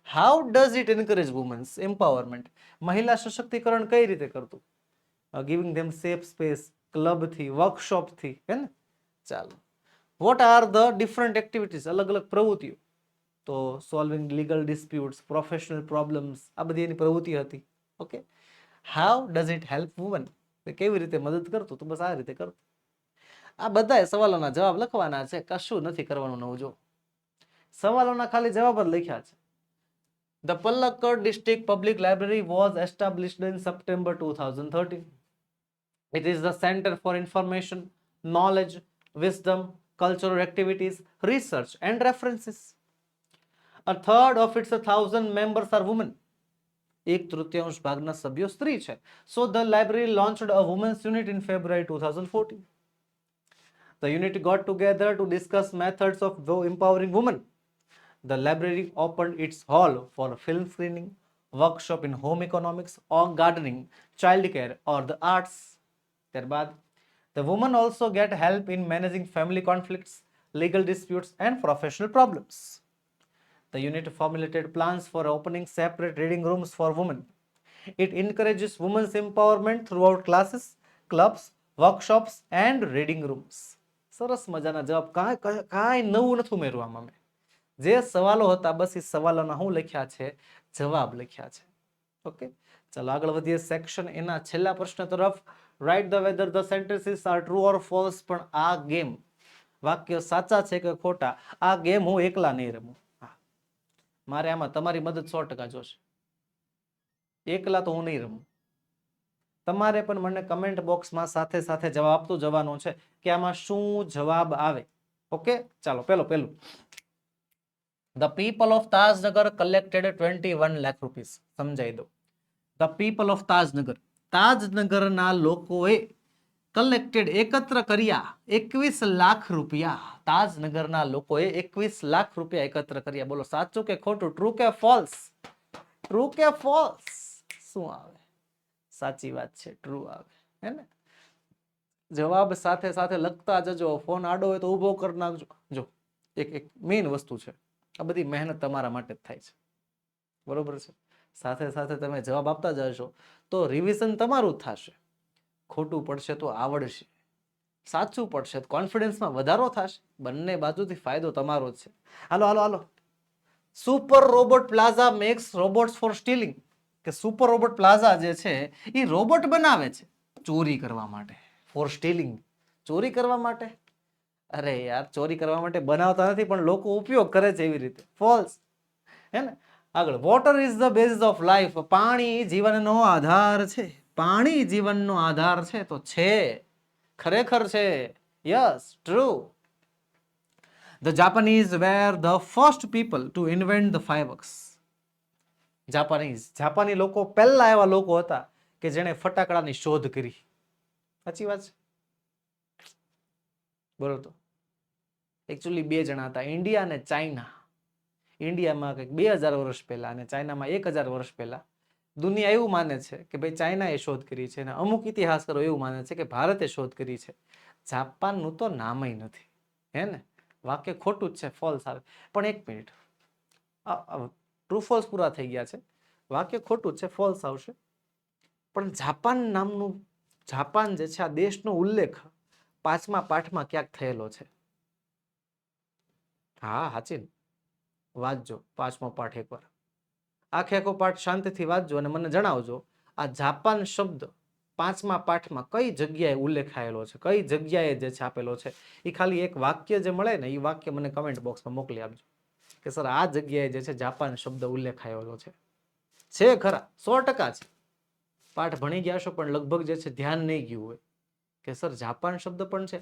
how does it encourage women's empowerment? મહિલા સશક્તિકરણ કઈ રીતે કરતું? giving them safe space, club થી, વર્કશોપ થી, હે ને? ચાલો, what are the different activities? અલગ અલગ પ્રવૃત્તિઓ. તો solving legal disputes, professional problems, આ બધી એની પ્રવૃત્તિ હતી. Okay, how does it help woman? કેવી રીતે મદદ કરતું? તો બસ આ રીતે કરતું. આ બધા સવાલોના જવાબ લખવાના છે, કશું નથી કરવાનું નવું. જો સવાલોના ખાલી જવાબ જ લખ્યા છે. The Palakkad District Public Library was established in September 2013. It is the center for information, knowledge, wisdom, cultural activities, research and references. A third of its 1,000 members are women. 1/3 ભાગના સભ્યો સ્ત્રી છે. So the library launched a women's unit in February 2014. The unit got together to discuss methods of empowering women. The library opened its hall for film screening, workshop in home economics or gardening, childcare or the arts. ત્યારબાદ, the women also get help in managing family conflicts, legal disputes and professional problems. The unit formulated plans for opening separate reading rooms for women. It encourages women's empowerment throughout classes, clubs, workshops and reading rooms. સરસ મજાના જવાબ. કાંઈ નવું નથી ઉમેર્યું આમાં. મેં જે સવાલો હતા બસ એ સવાલોના હું લખ્યા છે, જવાબ લખ્યા છે. ઓકે, ચાલો આગળ વધીએ. સેક્શન એના છેલ્લા પ્રશ્ન તરફ. Write the whether the sentences are true or false. પણ આ ગેમ, વાક્ય સાચા છે કે ખોટા, આ ગેમ હું એકલા નહીં રમું. મારે આમાં તમારી મદદ 100% જોશે. એકલા તો હું નહીં રમું. તમારે પણ મને કમેન્ટ બોક્સમાં સાથે સાથે જવાબ આપતું જવાનું છે કે આમાં શું જવાબ આવે. ઓકે, ચાલો પેલું. The people of Tajnagar collected 21 lakh rupees. સમજાઈ દો. The people of Tajnagar, તાજનગરના લોકોએ કલેક્ટેડ, એકત્ર કર્યા 21 લાખ રૂપિયા. તાજનગરના લોકોએ 21 લાખ રૂપિયા એકત્ર કર્યા. બોલો સાચું કે ખોટું? ટ્રુ કે ફોલ્સ? ટ્રુ કે ફોલ્સ? શું આવે? સાચી વાત છે, ટ્રુ આવે, હે ને? જવાબ સાથે સાથે લખતા જજો. ફોન આડો હોય તો ઊભો કરી નાખજો. જો એક મેઇન વસ્તુ છે, આ બધી મહેનત તમારા માટે જ થાય છે. બરોબર છે? સાથે સાથે તમે જવાબ આપતા જશો તો રિવિઝન તમારું જ થશે. ખોટું પડશે તો આવડશે, સાચું પડશે તો કોન્ફિડન્સમાં વધારો થશે. બંને બાજુથી ફાયદો તમારો જ છે. હાલો. Super robot plaza makes robots for stealing. કે સુપર રોબોટ પ્લાઝા જે છે એ રોબોટ બનાવે છે ચોરી કરવા માટે. ફોર સ્ટીલિંગ, ચોરી કરવા માટે. અરે યાર, ચોરી કરવા માટે બનાવતા નથી, પણ લોકો ઉપયોગ કરે છે એવી રીતે. ફોલ્સ, હે ને? આગળ, water is the basis of life. પાણી જીવનનો આધાર છે. પાણી જીવનનો આધાર છે. તો છે, ખરેખર છે. Yes, true. The Japanese were the first people to invent the fireworks. જાપાની લોકો પહેલા એવા લોકો હતા કે જેણે ફટાકડાની શોધ કરી. સાચી વાત છે? બરોબર. તો એકચ્યુઅલી બે જણા હતા, ઇન્ડિયા અને ચાઇના. ઇન્ડિયામાં કંઈક 2000 વર્ષ પહેલા અને ચાઇનામાં 1000 વર્ષ પહેલા. દુનિયા એવું માને છે કે ભાઈ ચાઇનાએ શોધ કરી છે અને અમુક ઇતિહાસકારો એવું માને છે કે ભારતે શોધ કરી છે. જાપાનનું તો નામય નથી, હે ને? વાક્ય ખોટું જ છે, ફોલ્સ આવે. પણ એક મિનિટ, ટ્રુ ફોલ્સ પૂરા થઈ ગયા છે. વાક્ય ખોટું જ છે, ફોલ્સ આવશે. પણ જાપાન નામનું, જાપાન જે છે આ દેશનો ઉલ્લેખ 5મા પાઠમાં ક્યાંક થયેલો છે. હા, સાચી. વાંચજો 5મો પાઠ એકવાર, આખો પાઠ શાંતિથી વાંચજો અને મને જણાવજો આ જાપાન શબ્દ 5મા પાઠમાં કઈ જગ્યાએ ઉલ્લેખાયેલો છે, કઈ જગ્યાએ જે છાપેલો છે. એ ખાલી એક વાક્ય જે મળે ને, એ વાક્ય મને કમેન્ટ બોક્સમાં મોકલી આપજો કે સર આ જગ્યાએ જે છે જાપાન શબ્દ ઉલ્લેખાયેલો છે. છે ખરા, 100% છે. પાઠ ભણી ગયા છો પણ લગભગ જે છે ધ્યાન નહીં ગયું હોય કે સર જાપાન શબ્દ પણ છે.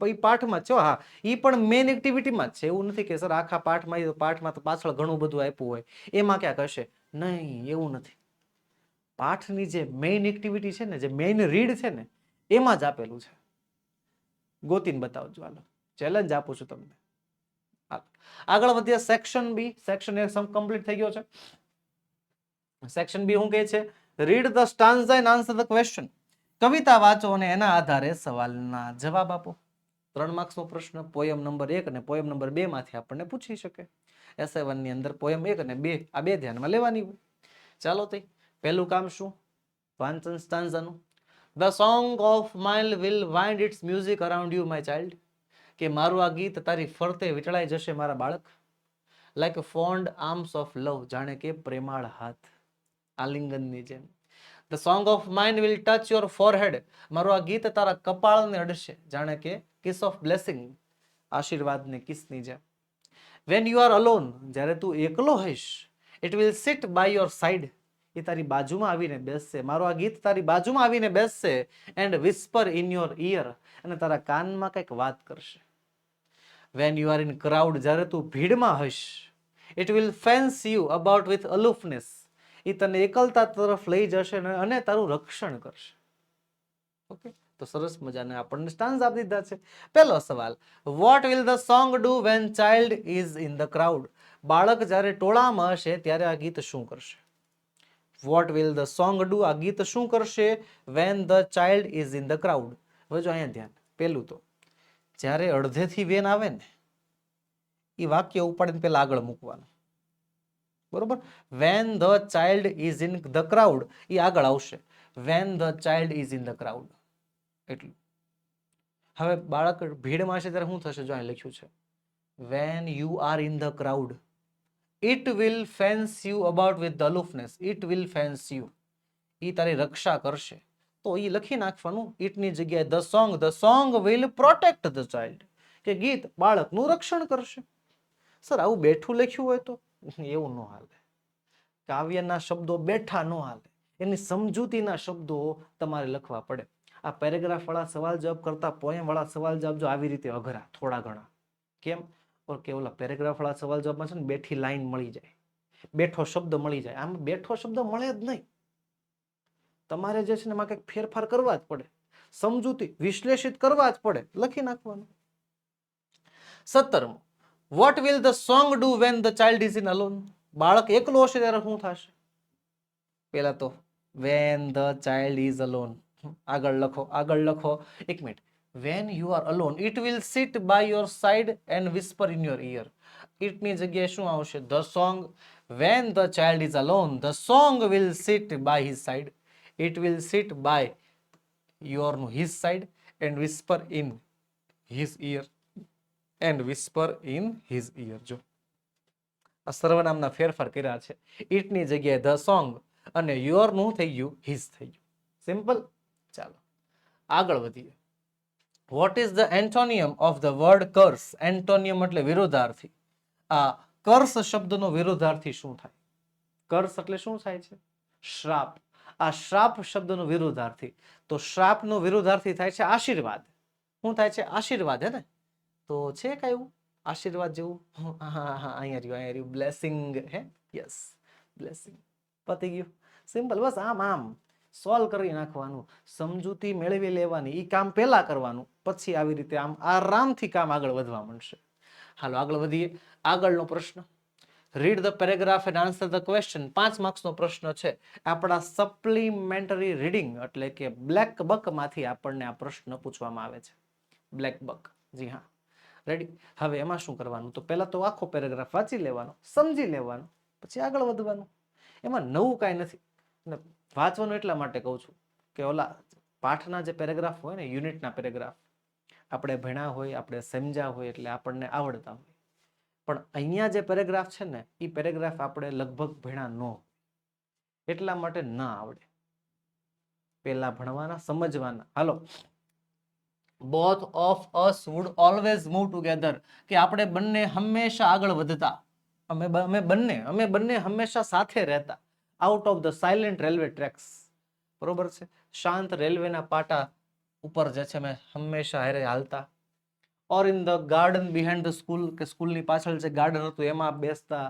એ પાઠમાં છે. હા, એ પણ મેઇન એક્ટિવિટીમાં જ છે. એવું નથી કે સર આખા પાઠમાં તો પાછળ ઘણું બધું આપ્યું હોય એમાં ક્યાંક હશે. નહીં, એવું નથી. પાઠની જે મેઇન એક્ટિવિટી છે ને, જે મેઇન રીડ છે ને, એમાં જ આપેલું છે. ગોતીને બતાવજો. હાલો, ચેલેન્જ આપું છું તમને. આગળ વધીએ. Section B. Section A complete થઈ ગયો છે. સેક્શન બી શું કહે છે? Read the stanza and answer the question. કવિતા વાંચો અને એના આધારે સવાલના જવાબ આપો. 3 માર્ક્સનો પ્રશ્ન પોયમ નંબર 1 અને પોયમ નંબર 2 માંથી આપણને પૂછી શકે. એસે 1 ની અંદર પોયમ 1 અને 2 આ બે ધ્યાનમાં લેવાની હોય. ચાલો તઈ પહેલું કામ શું? વાંચન સ્ટાન્ઝાનું. The song of mine will wind its music around you my child. કે મારું આ ગીત તારી ફરતે વીંટળાઈ જશે મારા બાળક. Like fond arms of love. જાણે કે પ્રેમાળ હાથ આલિંગનની જેમ. The song of mine will touch your forehead. મારું આ ગીત તારા કપાળને અડશે. જાણે કે કિસ ઓફ બ્લેસિંગ, આશીર્વાદને કિસની જેમ. When you are alone. જ્યારે તું એકલો હોઈશ. It will sit by your side. એ તારી બાજુમાં આવીને બેસશે. મારું આ ગીત તારી બાજુમાં આવીને બેસશે. And whisper in your ear. અને તારા કાનમાં કંઈક વાત કરશે. When you are in crowd. જ્યારે તું ભીડમાં હોઈશ. It will fence you about with aloofness. એ તને એકલતા તરફ લઈ જશે અને તારું રક્ષણ કરશે. ઓકે, તો સરસ મજાને આપણને સ્ટાન્સ આપી દીધા છે. પહેલો સવાલ, vote will the song do van child is in the crowd. બાળક જ્યારે ટોળામાં હશે ત્યારે આ ગીત શું કરશે? Vote will the song do, આ ગીત શું કરશે? Van the child is in the crowd. હવે જો અહીંયા ધ્યાન. પહેલું તો જ્યારે અડધેથી વેન આવે ને, એ વાક્ય ઉપાડીને પહેલા આગળ મૂકવાનું. બરોબર? When the child is in the crowd, એ આગળ આવશે. When the child is in the crowd, એટલું. હવે બાળક ભીડમાં છે ત્યારે શું થશે? જો અહીં લખ્યું છે when you are in the crowd it will fence you about with the aloofness. It will fence you, એ તારી રક્ષા કરશે. તો એ લખી નાખવાનું ઇટની જગ્યાએ the song. The song will protect the child. કે ગીત બાળકનું રક્ષણ કરશે. સર આવું બેઠું લખ્યું હોય તો એવું ન હાલે. કાવ્યના શબ્દો બેઠા ન હાલે. એની સમજૂતીના શબ્દો તમારે લખવા પડે. આ પેરેગ્રાફ વાળા સવાલ જવાબ કરતા પોયમ વાળા સવાલ જવાબ જો આવી રીતે અઘરા થોડા ઘણા. કેમ? કે ઓલા પેરેગ્રાફ વાળા સવાલ જવાબમાં છે ને બેઠી લાઈન મળી જાય, બેઠો શબ્દ મળી જાય. આમ બેઠો શબ્દ મળે જ નહીં. તમારે જે છે ને એમાં કંઈક ફેરફાર કરવા જ પડે, સમજૂતી વિશ્લેષિત કરવા જ પડે, લખી નાખવાનું. 17મો, what will the song do when the child is in alone. બાળક એકલો હશે ત્યારે શું થશે? પેલા તો when the child is alone. આગળ લખો, આગળ લખો. એક minute. When you are alone it will sit by your side and whisper in your ear. ઇટની જગ્યાએ શું આવશે? The song. When the child is alone the song will sit by his side. It will sit by your his side and whisper in his ear. And whisper in his ear. જો આ સર્વનામના ફેરફાર કર્યા છે. ઇટની જગ્યાએ the song અને your નું થઈ ગયું હિઝ થઈ ગયું. સિમ્પલ. ચાલો આગળ વધીએ. Vote is the એન્ટોનિયમ of the word curse. એન્ટોનિયમ એટલે વિરોધાર્થી. આ કર્સ શબ્દનો વિરોધાર્થી શું થાય? કર્સ એટલે શું થાય છે? શ્રાપ. આ શ્રાપ શબ્દનો વિરોધાર્થી. તો શ્રાપનો વિરોધાર્થી થાય છે આશીર્વાદ. શું થાય છે? આશીર્વાદ. હે ને? તો છે કયું? આશીર્વાદ જેવું. હા, અહીંયા રહ્યું બ્લેસિંગ. હે, યસ, બ્લેસિંગ. પતી ગયું. સિમ્પલ. બસ આમ સોલ્વ કરી નાખવાનું, સમજૂતી મેળવી લેવાની, એ કામ પહેલા કરવાનું, પછી આવી રીતે આમ આરામથી કામ આગળ વધવા માંડશે. હાલો આગળ વધીએ. આગળનો પ્રશ્ન, read the paragraph and answer the question. 5 માર્ક્સનો પ્રશ્ન છે. આપણા સપ્લિમેન્ટરી રીડિંગ એટલે કે બ્લેક બક માંથી આપણને આ પ્રશ્ન પૂછવામાં આવે છે. બ્લેક બક, જી હા, રેડી. હવે એમાં શું કરવાનું, તો પહેલા તો આખો પેરેગ્રાફ વાંચી લેવાનો, સમજી લેવાનો, પછી આગળ વધવાનું. એમાં નવું કાંઈ નથી. વાંચવાનું એટલા માટે કહું છું કે ઓલા પાઠના જે પેરેગ્રાફ હોય ને, યુનિટના પેરેગ્રાફ આપણે ભણ્યા હોય, આપણે સમજ્યા હોય એટલે આપણને આવડતા હોય. પણ અહીંયા જે પેરેગ્રાફ છે ને, એ પેરેગ્રાફ આપણે લગભગ ભણ્યા ન હોય, એટલા માટે ના આવડે. પેલા ભણવાના, સમજવાના. હાલો, both of us would always move together, કે આપણે બંને હંમેશા આગળ વધતા. અમે બંને હંમેશા સાથે રહેતા. Out of the silent railway tracks. બરોબર છે. શાંત રેલવેના પાટા ઉપર જે છે મેં હંમેશા હારે હાલતા. Or in the garden behind the school, કે સ્કૂલની પાછળ જે ગાર્ડન હતું એમાં બેસતા.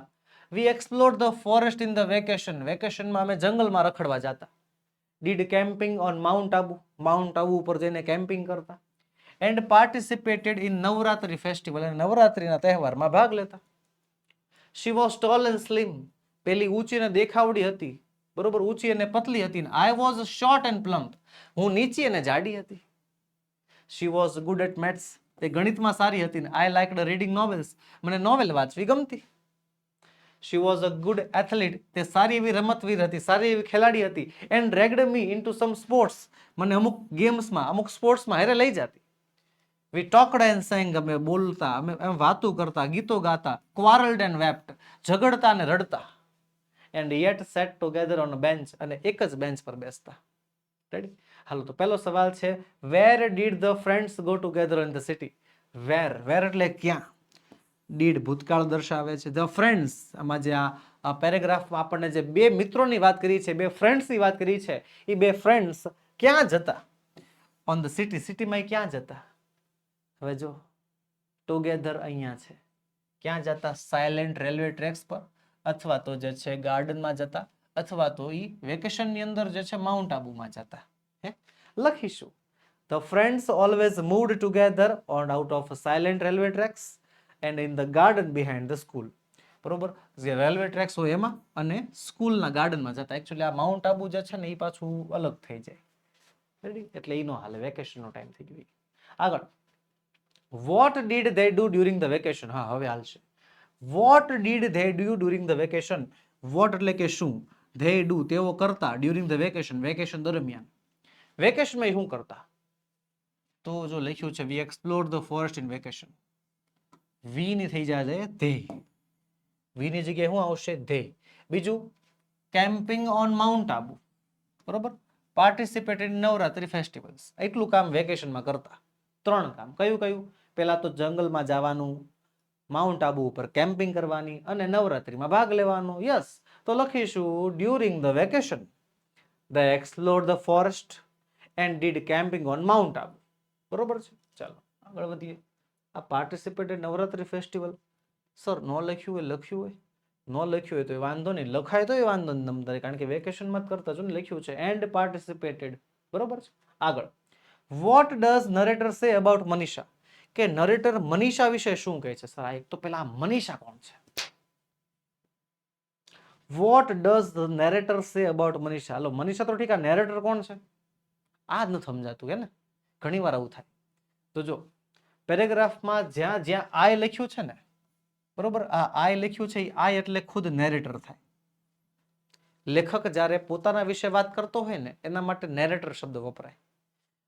We explored the forest in the vacation, વેકેશનમાં અમે જંગલમાં રખડવા જતા. Did camping on Mount Abu, Mount Abu ઉપર જઈને કેમ્પિંગ કરતા. And participated in Navratri festival, અને નવરાત્રીના તહેવારમાં ભાગ લેતા. She was tall and slim, પેલી ઊંચી અને દેખાવડી હતી, બરોબર, ઊંચી અને પતલી હતી. I was short and plump, હું નીચી અને જાડી હતી. She was good at maths, તે ગણિતમાં સારી હતી. આઈ લાઇકડ રીડિંગ નોવેલ્સ, મને નોવેલ વાંચવી ગમતી. She was a good athlete, તે સારી એવી રમતવીર હતી, સારી એવી ખેલાડી હતી. And dragged me into some sports, મને અમુક ગેમ્સમાં, અમુક સ્પોર્ટ્સમાં હારે લઈ જતી. વી ટોકડ એન્ડ સેંગ, અમે બોલતા, અમે વાતો કરતા, ગીતો ગાતા. ક્વારલ્ડ એન્ડ વેપ્ટ, ઝઘડતા અને રડતા. And yet set together on a bench, અને એક જ બેન્ચ પર બેસતા. રેડી. હાલો, તો પહેલો સવાલ છે, where did the friends go together in the city. Where, where એટલે ક્યાં. ડીડ ભૂતકાળ દર્શાવે છે. ધ ફ્રેન્ડ્સ, આમાં જે આ પેરેગ્રાફમાં આપણને જે બે મિત્રોની વાત કરી છે, બે ફ્રેન્ડ્સની વાત કરી છે, એ બે ફ્રેન્ડ્સ ક્યાં જતા. ઓન ધ સિટી, સિટીમાં ક્યાં જતા. હવે જો ટુગેધર અહીંયા છે, ક્યાં જતા, સાયલેન્ટ રેલવે ટ્રેક્સ પર, અથવા તો જે છે ગાર્ડનમાં જતા, અથવા તો ઈ વેકેશનની અંદર જે છે માઉન્ટ આબુમાં જતા. હે, લખીશું. The friends always moved together on out of silent railway tracks and in the garden behind the school. બરોબર, જે રેલવે ટ્રેક્સ હોય એમાં અને સ્કૂલના ગાર્ડનમાં જતા. એકચ્યુઅલી આ માઉન્ટ આબુ જે છે ને એ પાછું અલગ થઈ જાય. રેડી, એટલે એ નો હાલે, વેકેશનનો ટાઈમ થઈ ગયો. આગળ, what did they do during the vacation. હા, હવે હાલશે. What did they do during the vacation. What એટલે કે શું, ધે ડુ તેઓ કરતા, ડ્યુરિંગ ધ વેકેશન વેકેશન દરમિયાન. વેકેશનમાં શું કરતા, તો જો લખ્યું છે we explore the forest in vacation. We ની થઈ જાય ધે, વી ની જગ્યાએ શું આવશે, ધે. બીજું, કેમ્પિંગ ઓન માઉન્ટ આબુ, બરોબર, પાર્ટિસિપેટેડ ઇન નવરાત્રી ફેસ્ટિવલ્સ. એટલું કામ વેકેશનમાં કરતા. 3 કામ. કયું કયું, પહેલા તો જંગલમાં જવાનું, માઉન્ટ આબુ ઉપર કેમ્પિંગ કરવાની, અને નવરાત્રીમાં ભાગ લેવાનો. યસ, તો લખીશું during the vacation they explored the forest and did camping on Mount Abu. બરોબર છે. ચાલો આગળ વધીએ. આ પાર્ટિસિપેટેડ નવરાત્રી ફેસ્ટિવલ, સર નો લખ્યું હોય, લખ્યું હોય, નો લખ્યું હોય તો વાંધો નહીં, લખાય તો વાંધો નહીં નમતારે, કારણ કે વેકેશનમાં જ કરતા છો ને, લખ્યું છે એન્ડ પાર્ટિસિપેટેડ. બરોબર છે. આગળ, વોટ ડઝ નરેટર સે અબાઉટ મનીષા, કે નરેટર મનીષા વિશે શું કહે છે. સર આ એક તો પેલા મનીષા કોણ છે. What does the narrator say about Manisha. હાલો, મનીષા તો ઠીક, આ નેરેટર કોણ છે આ જ નથી સમજાતું, હે ને, ઘણી વાર આવું થાય. તો જો પેરેગ્રાફમાં જ્યાં જ્યાં આઈ લખ્યું છે ને, બરોબર, આ આઈ લખ્યું છે, આઈ એટલે ખુદ નેરેટર થાય. લેખક જ્યારે પોતાના વિશે વાત કરતો હોય ને એના માટે નેરેટર શબ્દ વપરાય.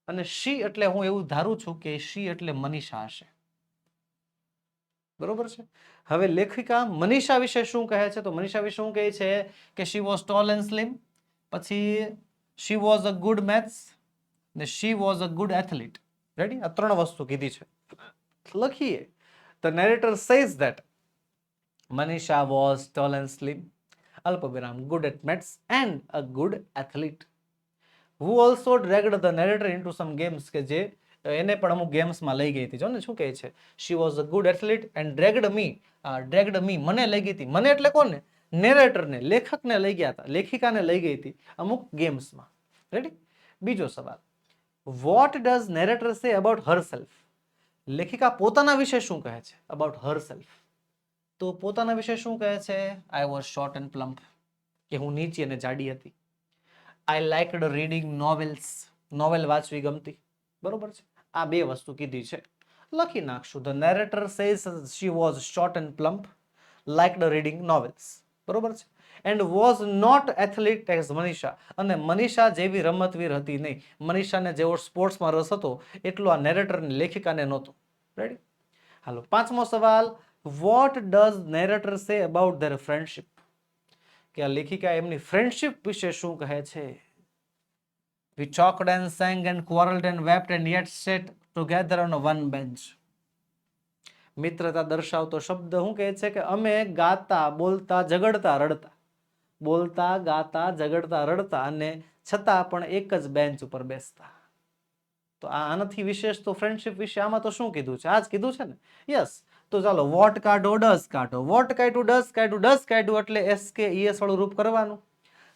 અને શી એટલે હું એવું ધારું છું કે શી એટલે મનીષા હશે. બરોબર છે. હવે લેખિકા મનીષા વિશે શું કહે છે, તો મનીષા વિશે શું કહે છે કે she was tall and slim, પછી she was a good maths, ને she was a good athlete. Ready, આ 3 વસ્તુ કીધી છે. લખીએ. The narrator says that Manisha was tall and slim, અલ્પવિરામ, good at maths and a good athlete. Who also dragged the narrator into some games, કે જે એને પણ અમુક ગેમ્સમાં લઈ ગઈ હતી. જો ને શું કહે છે, she was a good athlete and dragged me, મને લઈ ગઈ હતી. મને એટલે કોને? નેરેટરને, લેખકને લઈ ગયા હતા, લેખિકાને લઈ ગઈ હતી અમુક ગેમ્સમાં. રેડી? બીજો સવાલ, what does narrator say about herself? લેખિકા પોતાના વિશે શું કહે છે? About herself. તો પોતાના વિશે શું કહે છે? I was short and plump, કે હું નીચી અને જાડી હતી. I liked reading novels, novel વાંચવી ગમતી. બરોબર છે? આ બે વસ્તુ કીધી છે, લખી નાખશું. The narrator says she was short and plump, liked reading novels. બરોબર છે? And was not athlete as Manisha, અને મનીષા જેવી રમતવીર હતી નહીં. મનીષાને જેવો સ્પોર્ટ્સમાં રસ હતો એટલો આ નેરેટરની, લેખિકાને નહોતો. રેડી? હાલો, પાંચમો સવાલ, what does narrator say about their friendship? કે આ લેખિકા એમની ફ્રેન્ડશિપ વિશે શું કહે છે? We talked and sang and quarreled and wept and yet sat together on one bench. મિત્રતા દર્શાવતો શબ્દ શું કહે છે? કે અમે ગાતા, બોલતા, ઝઘડતા, રડતા. બોલતા, ગાતા, ઝઘડતા, રડતા, અને છતાં પણ એક જ બેન્ચ ઉપર બેસતા. તો આનાથી વિશેષ તો ફ્રેન્ડશિપ વિશે આમાં તો શું કીધું છે? આ જ કીધું છે ને. યસ. તો ચાલો, વોટ કાઢો, ડઝ કાઢો. વોટ કાઢ્યું, ડઝ કાઢ્યું. ડઝ કાઢ્યું એટલે એસ કે ઈએસ વાળું રૂપ કરવાનું.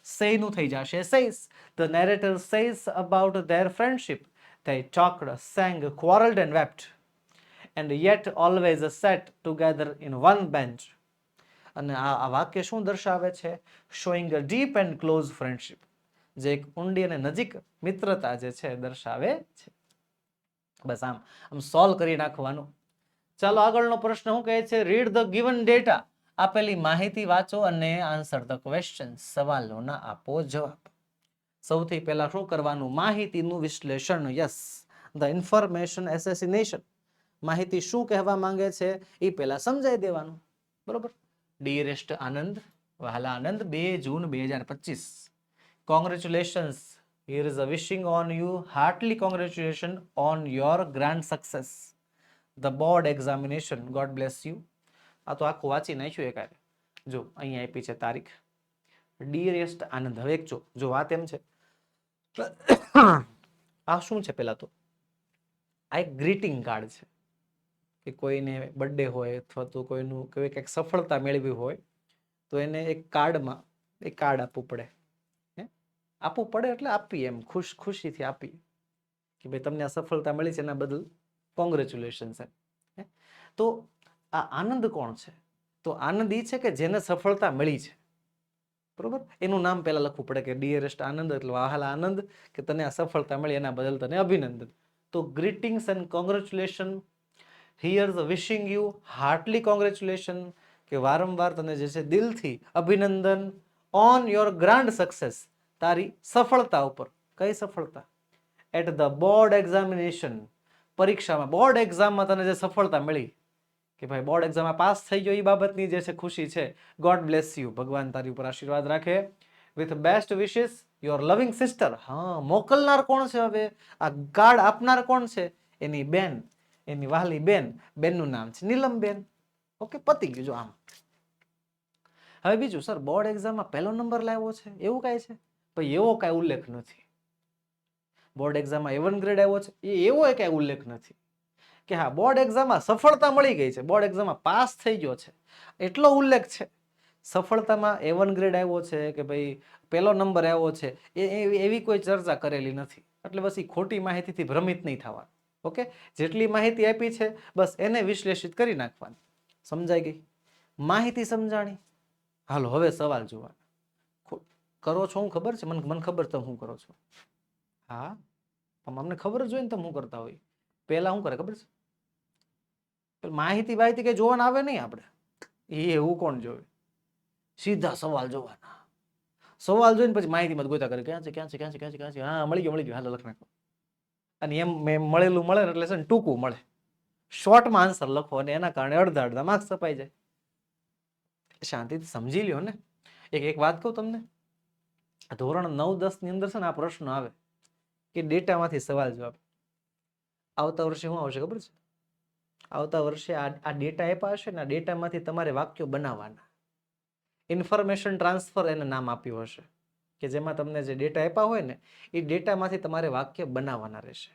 say નું થઈ જશે says. The narrator says about their friendship. They talked, sang, quarreled and wept, and yet always sat together in one bench. અને આ વાક્ય શું દર્શાવે છે? showing a deep and close friendship, જે એક ઊંડી અને નજીક મિત્રતા જે છે દર્શાવે છે. બસ આમ સોલ્વ કરી નાખવાનું. ચાલો, આગળનો પ્રશ્ન શું કહે છે? રીડ ધ ગિવન ડેટા, આપેલી માહિતી વાંચો અને આન્સર ધ ક્વેશ્ચન, સવાલોના આપો જવાબ. સૌથી પહેલા શું કરવાનું? માહિતીનું વિશ્લેષણ. Yes, the information assassination. માહિતી શું કહેવા માંગે છે એ પહેલા સમજાઈ દેવાનું. બરોબર? ડિયરેસ્ટ આનંદ, વહાલા Anand, 2 June 2025. Congratulations, here is a wishing on you, heartly congratulation on your grand success, the board examination, God bless you. આ તો આખું વાંચી નાખ્યું એકારે. જો અહીંયા આપી છે તારીખ. ડિયરેસ્ટ આનંદ. હવે એક જો વાત એમ છે, આ શું છે? પેલા તો આ એક ગ્રીટિંગ કાર્ડ છે, કે કોઈને બર્થડે હોય અથવા તો કોઈનું કંઈક સફળતા મેળવી હોય તો એને એક કાર્ડમાં એક કાર્ડ આપવું પડે. આપવું પડે એટલે આપીએ, એમ ખુશીથી આપીએ કે ભાઈ તમને આ સફળતા મળી છે, એના બદલ કોંગ્રેચ્યુલેશન છે. તો આ આનંદ કોણ છે? તો આનંદ એ છે કે જેને સફળતા મળી છે. બરોબર? એનું નામ પહેલા લખવું પડે, કે ડિયરેસ્ટ આનંદ એટલે વહાલા આનંદ, કે તને આ સફળતા મળી એના બદલ તને અભિનંદન. તો greetings and congratulation, here's wishing you, heartly congratulation, કે વારંવાર તને જે છે દિલથી અભિનંદન, ઓન યોર ગ્રાન્ડ સક્સેસ, તારી સફળતા ઉપર. કઈ સફળતા? એટ ધ બોર્ડ એક્ઝામિનેશન, પરીક્ષામાં, બોર્ડ એક્ઝામમાં તને જે સફળતા મળી, કે ભાઈ બોર્ડ એક્ઝામમાં પાસ થઈ ગયો, એ બાબતની જે છે ખુશી છે. ગોડ બ્લેસ યુ, ભગવાન તારી ઉપર આશીર્વાદ રાખે. વિથ બેસ્ટ વિશિસ, યોર લવિંગ સિસ્ટર. હા, મોકલનાર કોણ છે? હવે આ કાર્ડ આપનાર કોણ છે? એની બેન, એની વહાલી બેન. બેનનું નામ છે નીલમબેન. ઓકે, પતી ગયું. જો આમ. હવે બીજું, સર બોર્ડ એક્ઝામમાં પહેલો નંબર લાવ્યો છે એવું કાંઈ છે? ભાઈ એવો કાંઈ ઉલ્લેખ નથી. બોર્ડ એક્ઝામમાં A1 ગ્રેડ આવ્યો છે એવો કાંઈ ઉલ્લેખ નથી. કે હા, બોર્ડ એક્ઝામમાં સફળતા મળી ગઈ છે, બોર્ડ એક્ઝામમાં પાસ થઈ ગયો છે, એટલો ઉલ્લેખ છે. સફળતામાં A1 ગ્રેડ આવ્યો છે કે ભાઈ પહેલો નંબર આવ્યો છે, એવી કોઈ ચર્ચા કરેલી નથી. એટલે બસ એ ખોટી માહિતીથી ભ્રમિત નહીં થવા. ઓકે, જેટલી માહિતી આપી છે બસ એને વિશ્લેષિત કરી નાખવાની. સમજાઈ ગઈ? માહિતી સમજાણી. હાલો, હવે સવાલ જોવા કરો છો. હું ખબર છે, મને ખબર તમે શું કરો છો. હા, અમને ખબર જ હોય ને તમે શું કરતા હોય. પહેલા શું કરે ખબર છે? માહિતી કઈ જોવાના આવે નહીં આપણે. એવું કોણ જોવે? સીધા સવાલ જોવાના. સવાલ જોઈને પછી માહિતીમાં ગોતા કરે, ક્યાં છે. હા, મળી ગયો, હાલો લખ નાખો. અને એમ મળેલું મળે એટલે છે ને ટૂંકું મળે, શોર્ટમાં આન્સર લખો, અને એના કારણે અડધા માર્ક્સ સપાઈ જાય. શાંતિથી સમજી લ્યો ને. એક વાત કહું તમને, ધોરણ 9-10 ની અંદર છે ને આ પ્રશ્ન આવે કે ડેટામાંથી સવાલ જવાબ. આવતા વર્ષે શું આવશે ખબર છે? આવતા વર્ષે આ ડેટા આપ્યા હશે ને, આ ડેટામાંથી તમારે વાક્યો બનાવવાના. ઇન્ફોર્મેશન ટ્રાન્સફર એને નામ આપ્યું હશે, કે જેમાં તમને જે ડેટા આપ્યા હોય ને એ ડેટામાંથી તમારે વાક્ય બનાવવાના રહેશે.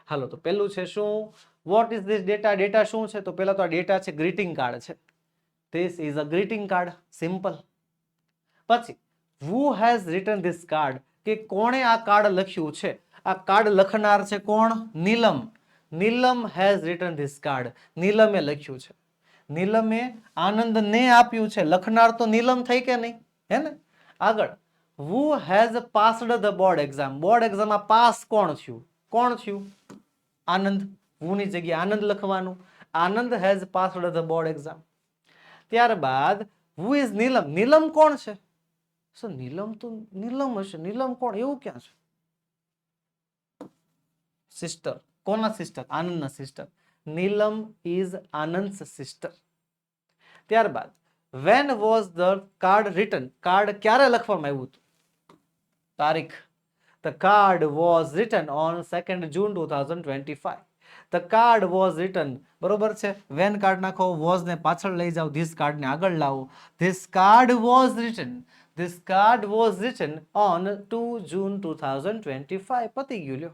હાલો તો પેલું છે શું, vote is this data, data શું છે, તો પેલા તો આ ડેટા છે ગ્રીટિંગ કાર્ડ છે, this is a greeting card, simple. પછી who has written this card, કે કોણે આ કાર્ડ લખ્યું છે, આ કાર્ડ લખનાર છે કોણ, નીલમ. નીલમ has written this card, નીલમે લખ્યું છે, નીલમે આનંદને આપ્યું છે, લખનાર તો નીલમ થઈ કે નહીં, હે ને. આગળ who has passed the board exam, board એક્ઝામમાં પાસ કોણ થયું, કોણ થયું, આનંદ. who ની જગ્યાએ આનંદ લખવાનું, આનંદ has passed the board exam. ત્યારબાદ who is નીલમ, નીલમ કોણ છે, સર નીલમ તો નીલમ હશે, નીલમ કોણ, એવું ક્યાં છે, સિસ્ટર. કોના સિસ્ટર, આનંદના sister, Neelam is Anand's sister. ત્યારબાદ when was the card written, card ક્યારે લખવામાં આવ્યું હતું, તારીખ. the card was written on 2nd June 2025. the card was written, બરોબર છે, when કાર્ડ નાખો, was ને પાછળ લઈ જાઓ, this કાર્ડ ને આગળ લાવો, this card was written, this card was written on 2 June 2025. પતી ગયું લ્યો,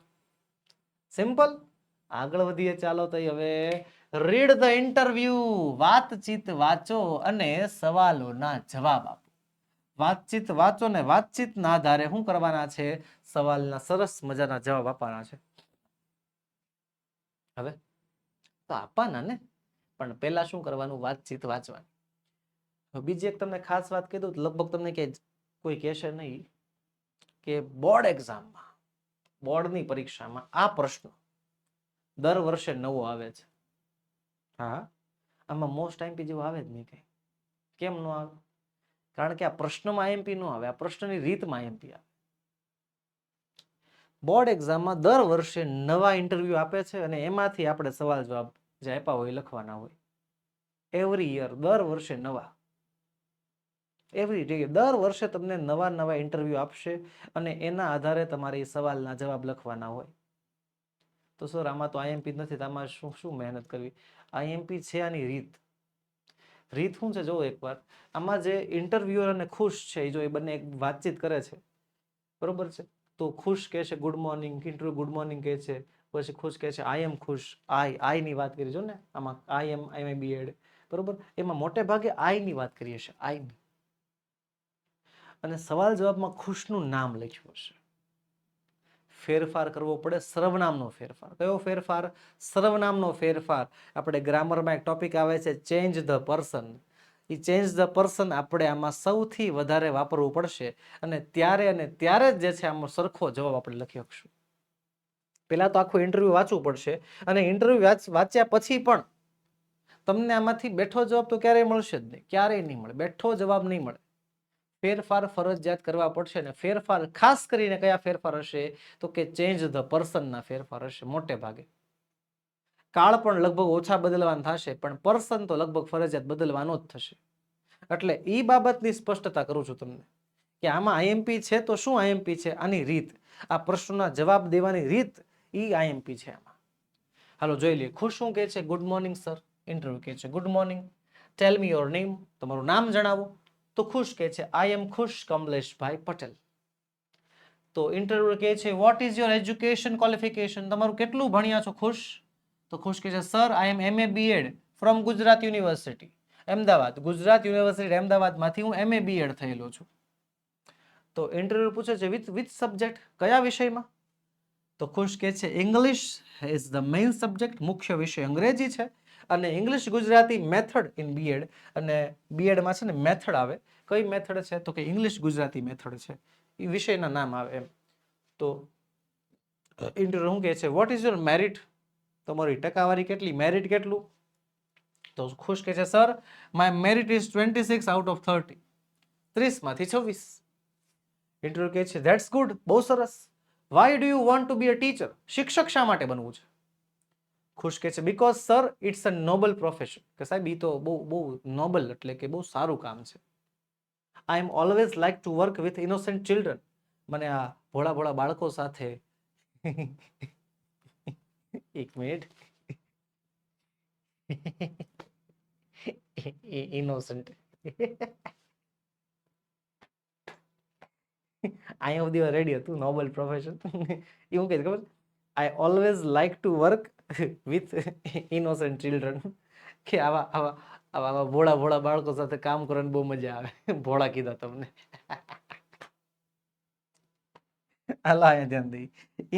સિમ્પલ. આગળ વધીએ ચાલો તો હવે રીડ ધ ઇન્ટરવ્યુ, વાતચીત વાંચો અને સવાલોના જવાબ આપો. વાતચીત વાંચો ને વાતચીતના આધારે શું કરવાના છે, સવાલના સરસ મજાના જવાબ આપવાના છે. હવે તો આપવાના ને, પણ પહેલા શું કરવાનું, વાતચીત વાંચવાની. બીજી એક તમને ખાસ વાત કહી દઉં, લગભગ તમને કોઈ કહેશે નહીં કે બોર્ડ એક્ઝામમાં, બોર્ડની પરીક્ષામાં આ પ્રશ્ન દર વર્ષે નવો આવે છે. હા, આમાં મોસ્ટ આઈએમપી જેવું આવે જ નહીં કઈ. કેમ ન આવે, કારણ કે આ પ્રશ્નમાં આઈએમપી ન આવે, આ પ્રશ્નની રીતમાં આઈએમપી આવે. બોર્ડ એક્ઝામમાં દર વર્ષે નવા ઇન્ટરવ્યુ આપે છે અને એમાંથી આપણે સવાલ જવાબ જે આપ્યા હોય લખવાના હોય. એવરી યર, દર વર્ષે નવા, એવરી ડે, દર વર્ષે તમને નવા નવા ઇન્ટરવ્યુ આપશે અને એના આધારે તમારે સવાલના જવાબ લખવાના હોય. તો સર આમાં તો આઈએમપી નથી, આમાં શું મહેનત કરવી, આઈએમપી છે આની રીત. રીત શું છે જો એકવાર, આમાં જે ઇન્ટરવ્યુઅર અને ખુશ છે, જો એ બંને એક વાતચીત કરે છે, બરોબર છે, તો ખુશ કહે છે good morning, interview good morning કહે છે, પછી ખુશ કહે છે આઈ એમ ખુશ, આઈ ની વાત કરી જો ને, આમાં આઈ એમ બી એડ, બરોબર, એમાં મોટે ભાગે આઈ ની વાત કરીએ છીએ, આઈ ની. અને સવાલ જવાબમાં ખુશનું નામ લખ્યું હશે. ફેરફાર કરવો પડે, સર્વનામનો ફેરફાર. કયો ફેરફાર, સર્વનામનો ફેરફાર. આપણે ગ્રામરમાં એક ટોપિક આવે છે change the person, A change the person આપણે આમાં સૌથી વધારે વાપરવું પડશે અને ત્યારે જ જે છે આમાં સરખો જવાબ આપણે લખી શકશું. પેલા તો આખું ઇન્ટરવ્યુ વાંચવું પડશે અને ઇન્ટરવ્યુ વાંચ્યા પછી પણ તમને આમાંથી બેઠો જવાબ તો ક્યારેય મળશે જ નહીં, ક્યારેય નહીં મળે, બેઠો જવાબ નહીં મળે. ફેરફાર ફરજિયાત કરવા પડશે ને ફેરફાર ખાસ કરીને કયા ફેરફાર હશે, તો કે ચેન્જ ધ પર્સનના ફેરફાર હશે મોટે ભાગે. કાળ પણ લગભગ ઓછા બદલવાના થશે, પણ પર્સન તો લગભગ ફરજિયાત બદલવાનો જ થશે. એટલે એ બાબતની સ્પષ્ટતા કરું છું તમને કે આમાં આઈએમપી છે તો શું આઈએમપી છે, આની રીત, આ પ્રશ્નના જવાબ દેવાની રીત, એ આઈએમપી છે આમાં. હાલો જોઈ લઈએ. ખુશ શું કહે છે, ગુડ મોર્નિંગ સર. ઇન્ટરવ્યુ કહે છે good morning, tell me your name, તમારું નામ જણાવો. તો ખુશ કહે છે આઈ એમ ખુશ કમલેશભાઈ પટેલ. તો ઇન્ટરવ્યુ કહે છે what is your education qualification, તમારું કેટલું ભણ્યા છો ખુશ. તો ખુશ કહે છે sir I am MA BEd from Gujarat university Ahmedabad, Gujarat university અમદાવાદમાંથી હું MA BEd થયેલો છું. તો ઇન્ટરવ્યુ પૂછે છે વિચ સબ્જેક્ટ, કયા વિષયમાં. તો ખુશ કહે છે English is the main subject, મુખ્ય વિષય અંગ્રેજી છે અને English Gujarati method in BEd, અને BEdમાં છે ને મેથડ આવે, કઈ મેથડ છે તો કે ઇંગ્લિશ ગુજરાતી મેથડ છે, એ વિષયના નામ આવે એમ. તો ઇન્ટરવ્યુ શું કહે છે વોટ ઇઝ યોર મેરિટ, તમારી ટકાવારી કેટલી, મેરિટ કેટલું. તો ખુશ કહે છે sir my merit is 26 out of 30, 30માંથી 26. ઇન્ટરવ્યુ કહે છે ધેટ્સ ગુડ, બહુ સરસ. Why do you want to be a teacher, શિક્ષક શા માટે બનવું છે. ખુશ કહે છે because sir it's a noble profession, કે સાહેબ એ તો બહુ નોબલ એટલે કે બહુ સારું કામ છે. I am always like to work with innocent children, મને આ ભોળા ભોળા બાળકો સાથે એક મિનિટ ઇનોસેન્ટ અહીંયા સુધી રેડી હતું, નોબલ પ્રોફેશન એવું કઈ ખબર. I always like to work with innocent children. કે આવા આવા આવા આવા ભોળા ભોળા બાળકો સાથે કામ કરવાની બહુ મજા આવે. ભોળા કીધા તમને. હાલો અહીંયા ધ્યાન દઈ.